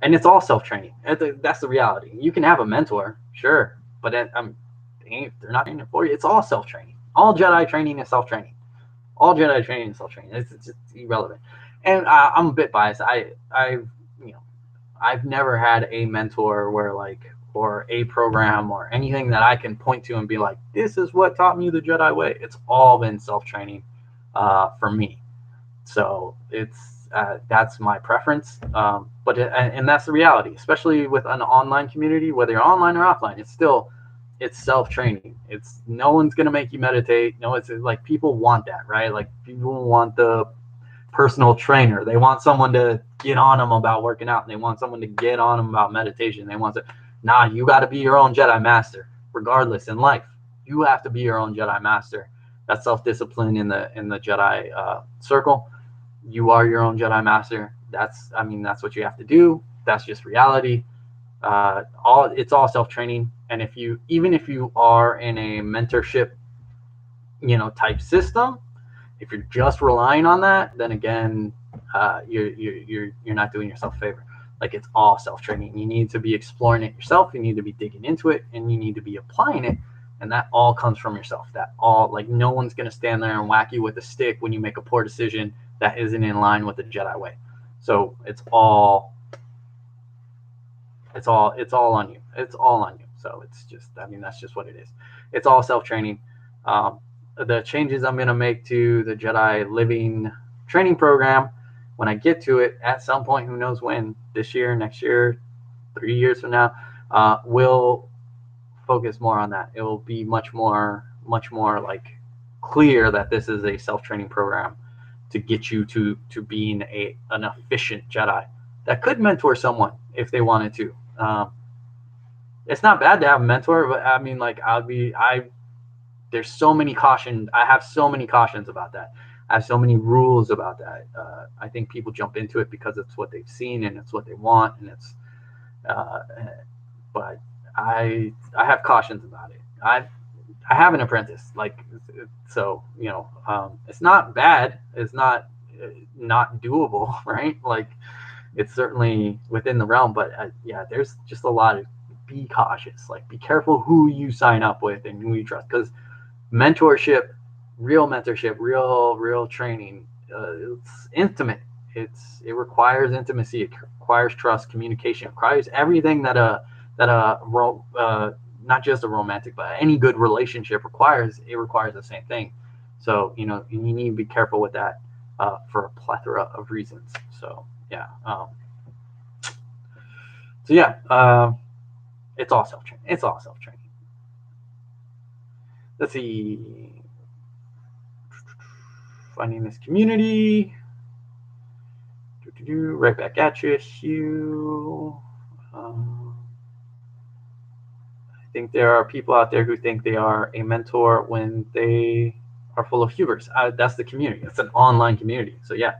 And it's all self-training. That's the reality. You can have a mentor, sure, but they're not training for you. It's all self-training. All Jedi training is self-training. All Jedi training is self-training. It's just irrelevant. And I'm a bit biased. I've never had a mentor or a program or anything that I can point to and be like, this is what taught me the Jedi way. It's all been self-training for me. So that's my preference. But that's the reality, especially with an online community, whether you're online or offline. It's self-training. It's no one's gonna make you meditate. No, it's like people want that, right? Like people want the personal trainer. They want someone to get on them about working out, and they want someone to get on them about meditation. You got to be your own Jedi Master, regardless in life. You have to be your own Jedi Master. That's self-discipline in the Jedi circle. You are your own Jedi Master. That's what you have to do. That's just reality. It's all self-training. And even if you are in a mentorship, type system, if you're just relying on that, then again, you're not doing yourself a favor. Like, it's all self-training. You need to be exploring it yourself. You need to be digging into it, and you need to be applying it. And that all comes from yourself. No one's going to stand there and whack you with a stick when you make a poor decision that isn't in line with the Jedi way. So it's all on you. It's all on you. So it's just, that's just what it is. It's all self-training. The changes I'm going to make to the Jedi Living training program, when I get to it at some point, who knows when, this year, next year, 3 years from now, will focus more on that. It will be much more like clear that this is a self-training program to get you to being an efficient Jedi that could mentor someone if they wanted to. It's not bad to have a mentor, but there's so many cautions. I have so many cautions about that. I have so many rules about that. I think people jump into it because it's what they've seen and it's what they want, and but I have cautions about it. I have an apprentice, so it's not bad. It's not doable, right? Like, it's certainly within the realm, but there's just a lot of, be cautious. Like, be careful who you sign up with and who you trust, because real mentorship, real training, it's intimate. It requires intimacy. It requires trust, communication. It requires everything that not just a romantic, but any good relationship requires. It requires the same thing. So you need to be careful with that for a plethora of reasons. So yeah. It's all self-training. Let's see. Finding this community. Right back at you, Hugh. I think there are people out there who think they are a mentor when they are full of hubris. That's the community. It's an online community. So yeah,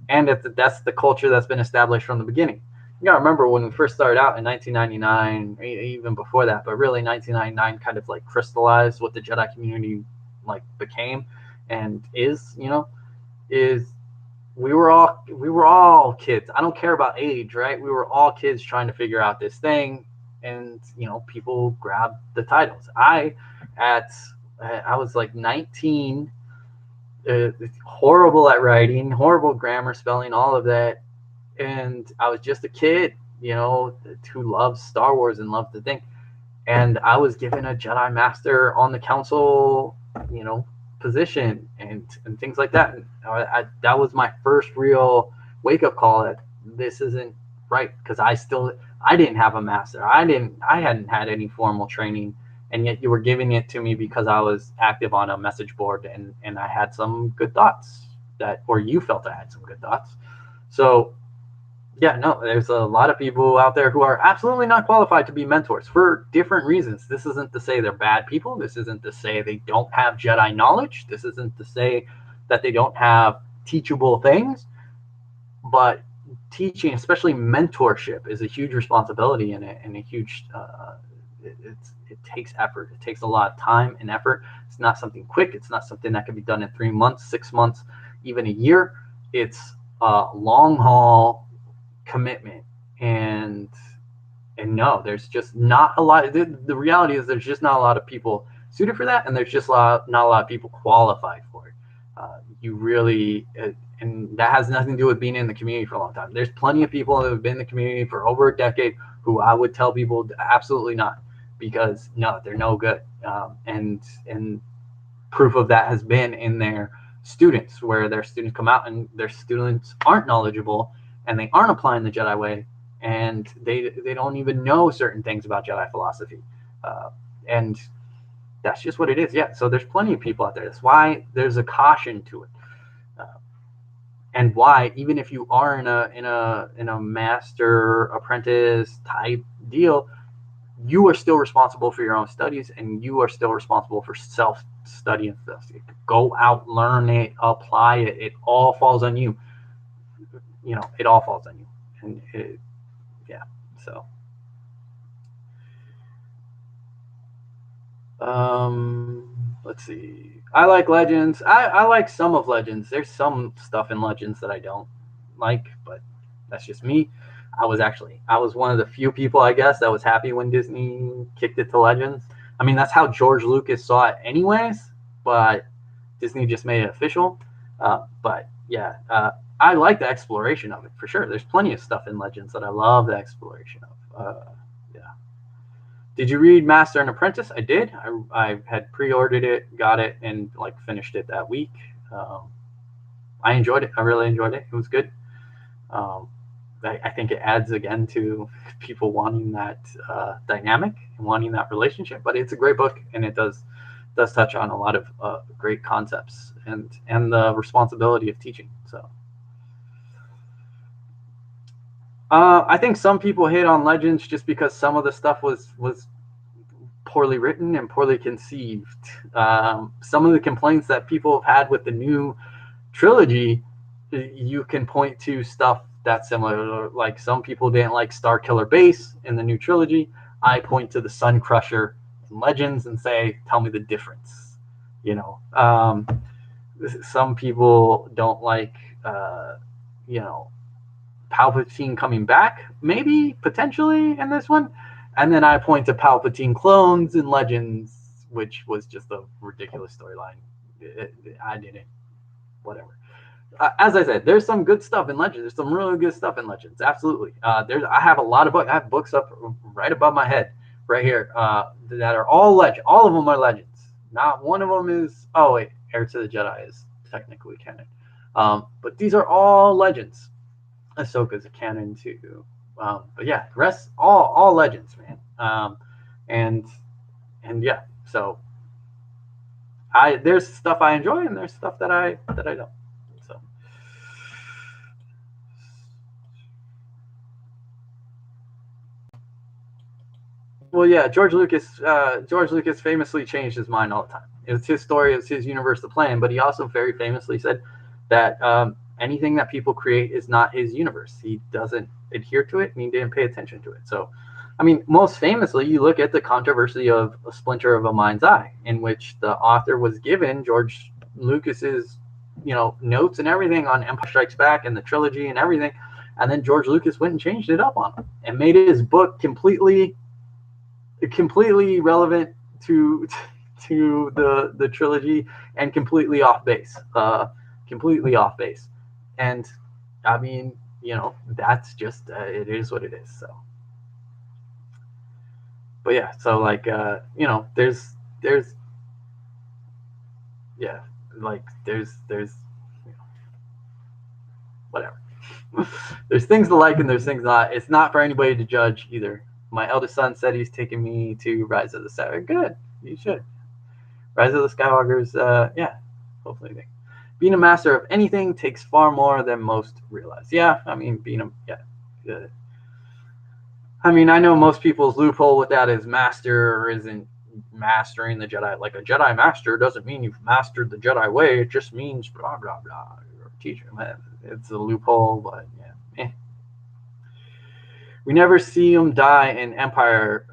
and that's the culture that's been established from the beginning. You gotta remember when we first started out in 1999, even before that, but really 1999 kind of like crystallized what the Jedi community became and is we were all kids. I don't care about age, right? We were all kids trying to figure out this thing, and people grabbed the titles. I was like 19, horrible at writing, horrible grammar, spelling, all of that, and I was just a kid, who loves Star Wars and loved to think. And I was given a Jedi Master on the council, position and things like that. And that was my first real wake up call that this isn't right, because I didn't have a master. I hadn't had any formal training, and yet you were giving it to me because I was active on a message board and I had some good thoughts or you felt I had some good thoughts. So yeah, no, there's a lot of people out there who are absolutely not qualified to be mentors for different reasons. This isn't to say they're bad people. This isn't to say they don't have Jedi knowledge. This isn't to say that they don't have teachable things. But teaching, especially mentorship, is a huge responsibility and a huge. It takes effort. It takes a lot of time and effort. It's not something quick. It's not something that can be done in 3 months, 6 months, even a year. It's a long haul commitment, and no, there's just not a lot. The reality is there's just not a lot of people suited for that, and there's just not a lot of people qualified for it. You really, and that has nothing to do with being in the community for a long time. There's plenty of people who have been in the community for over a decade who I would tell people absolutely not, because no, they're no good. And proof of that has been in their students, where their students come out and their students aren't knowledgeable and they aren't applying the Jedi way, and they don't even know certain things about Jedi philosophy, and that's just what it is. Yeah, so there's plenty of people out there. That's why there's a caution to it, and why even if you are in a master apprentice type deal, you are still responsible for your own studies, and you are still responsible for self-study and stuff. Go out, learn it, apply it. It all falls on you. It all falls on you. And yeah, so. Let's see. I like Legends. I like some of Legends. There's some stuff in Legends that I don't like, but that's just me. I was one of the few people, I guess, that was happy when Disney kicked it to Legends. I mean, that's how George Lucas saw it anyways, but Disney just made it official. But yeah, I like the exploration of it for sure. There's plenty of stuff in Legends that I love the exploration of. Yeah. Did you read Master and Apprentice? I did. I had pre-ordered it, got it, and finished it that week. I enjoyed it. I really enjoyed it. It was good. I think it adds again to people wanting that dynamic and wanting that relationship. But it's a great book, and it does touch on a lot of great concepts and the responsibility of teaching. So I think some people hate on Legends just because some of the stuff was poorly written and poorly conceived. Some of the complaints that people have had with the new trilogy, you can point to stuff that's similar. Like some people didn't like Star Killer Base in the new trilogy. I point to the Sun Crusher in Legends and say, tell me the difference. Some people don't like, Palpatine coming back, maybe potentially in this one, and then I point to Palpatine clones in Legends, which was just a ridiculous storyline. I didn't, whatever. As I said, there's some good stuff in Legends. There's some really good stuff in Legends. Absolutely. I have a lot of books. I have books up right above my head, right here, that are all Legend. All of them are Legends. Not one of them is. Oh wait, Heir to the Jedi is technically canon, but these are all Legends. Ahsoka's a canon too, but yeah, the rest all Legends, man. And yeah, so there's stuff I enjoy and there's stuff that I don't. So well, yeah, George Lucas famously changed his mind all the time. It was his story, it was his universe to play in, but he also very famously said that anything that people create is not his universe. He doesn't adhere to it, and he didn't pay attention to it. So, I mean, most famously, you look at the controversy of A Splinter of a Mind's Eye, in which the author was given George Lucas's notes and everything on Empire Strikes Back and the trilogy and everything. And then George Lucas went and changed it up on him and made his book completely relevant to the trilogy and completely off base. And I mean, that's just it is what it is. So, but yeah, so like there's yeah, like there's whatever. There's things to like and there's things not. It's not for anybody to judge either. My eldest son said he's taking me to Rise of the Skywalker. Good, you should. Rise of the Skywalker's, yeah, hopefully. Being a master of anything takes far more than most realize. Yeah, I mean, I mean, I know most people's loophole with that is master isn't mastering the Jedi. Like a Jedi master doesn't mean you've mastered the Jedi way. It just means blah, blah, blah. You're a teacher. Man, it's a loophole, but yeah. We never see him die in Empire.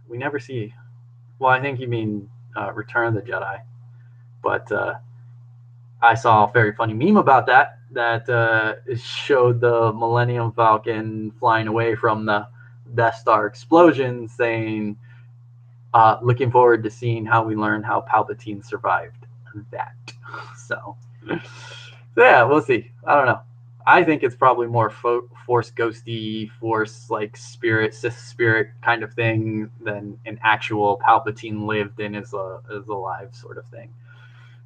We never see. Well, I think you mean Return of the Jedi. But I saw a very funny meme about that showed the Millennium Falcon flying away from the Death Star explosion, saying, looking forward to seeing how we learn how Palpatine survived that. So yeah, we'll see. I don't know. I think it's probably more force ghosty, force like spirit, Sith spirit kind of thing than an actual Palpatine lived and is alive sort of thing.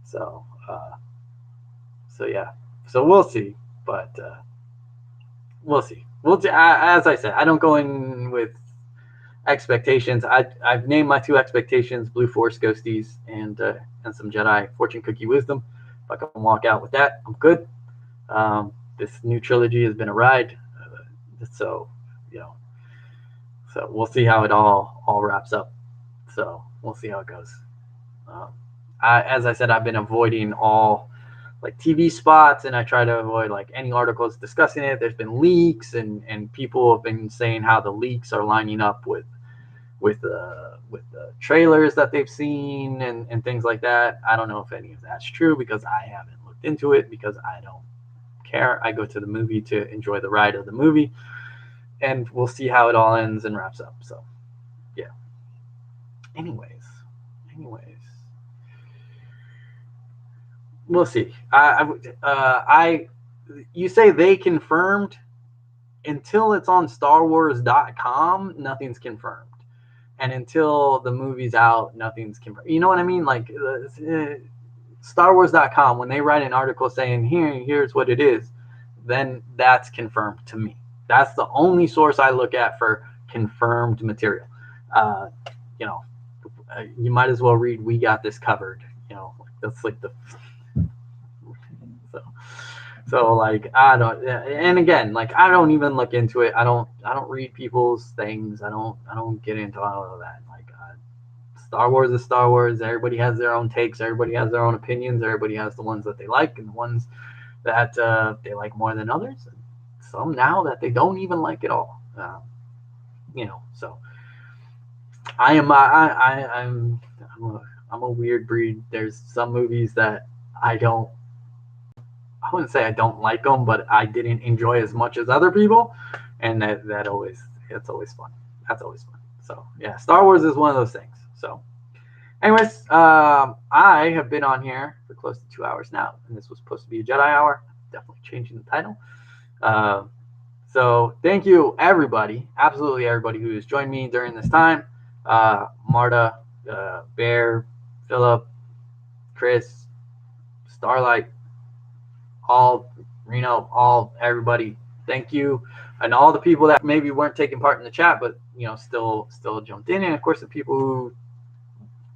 So yeah. So we'll see, but we'll see. As I said, I don't go in with expectations. I've named my 2 expectations: Blue Force Ghosties and some Jedi Fortune Cookie Wisdom. If I can walk out with that, I'm good. This new trilogy has been a ride, so so we'll see how it all wraps up. So we'll see how it goes. As I said, I've been avoiding all like TV spots, and I try to avoid like any articles discussing it. There's been leaks, and people have been saying how the leaks are lining up with the trailers that they've seen and things like that. I don't know if any of that's true because I haven't looked into it because I don't care. I go to the movie to enjoy the ride of the movie, and we'll see how it all ends and wraps up. So yeah. Anyways, we'll see. You say they confirmed. Until it's on StarWars.com, nothing's confirmed, and until the movie's out, nothing's confirmed. You know what I mean? Like StarWars.com, when they write an article saying here's what it is, then that's confirmed to me. That's the only source I look at for confirmed material. You might as well read "We Got This Covered." That's like the. So like I don't, and again, like I don't even look into it. I don't read people's things. I don't get into all of that. Like Star Wars is Star Wars. Everybody has their own takes. Everybody has their own opinions. Everybody has the ones that they like and the ones that they like more than others. And some now that they don't even like at all. So I'm a weird breed. There's some movies that I wouldn't say I don't like them, but I didn't enjoy as much as other people, and that's always fun. That's always fun. So yeah, Star Wars is one of those things. So, anyways, I have been on here for close to 2 hours now, and this was supposed to be a Jedi hour. Definitely changing the title. So thank you everybody, absolutely everybody who has joined me during this time. Marta, Bear, Philip, Chris, Starlight, all everybody, thank you, and all the people that maybe weren't taking part in the chat, but still jumped in, and of course the people who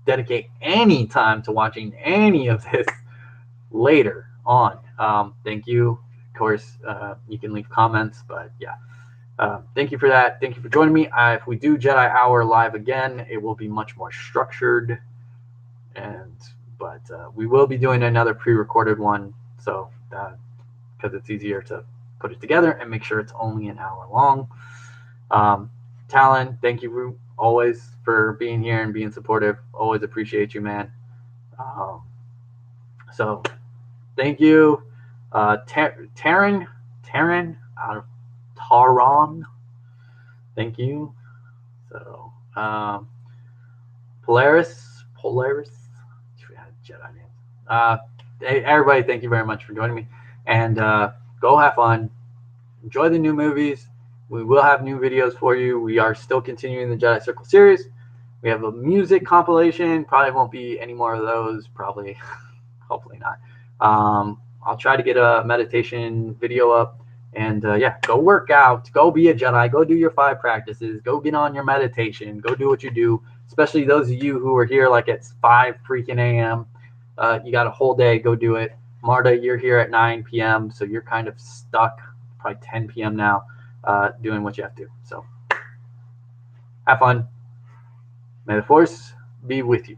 dedicate any time to watching any of this later on. Thank you. Of course, you can leave comments, but yeah. Thank you for that. Thank you for joining me. If we do Jedi Hour live again, it will be much more structured, but we will be doing another pre-recorded one, so because it's easier to put it together and make sure it's only an hour long. Talon, thank you always for being here and being supportive. Always appreciate you, man. So thank you, Taryn out of Taron. Thank you. So Polaris, Jedi names. Hey, everybody, thank you very much for joining me, and go have fun. Enjoy the new movies. We will have new videos for you. We are still continuing the Jedi Circle series. We have a music compilation. Probably won't be any more of those. Probably, hopefully not. I'll try to get a meditation video up. And yeah, go work out. Go be a Jedi. Go do your 5 practices. Go get on your meditation. Go do what you do. Especially those of you who are here like it's 5 freaking a.m. You got a whole day. Go do it. Marta, you're here at 9 p.m. So you're kind of stuck. Probably 10 p.m. now, doing what you have to. So have fun. May the Force be with you.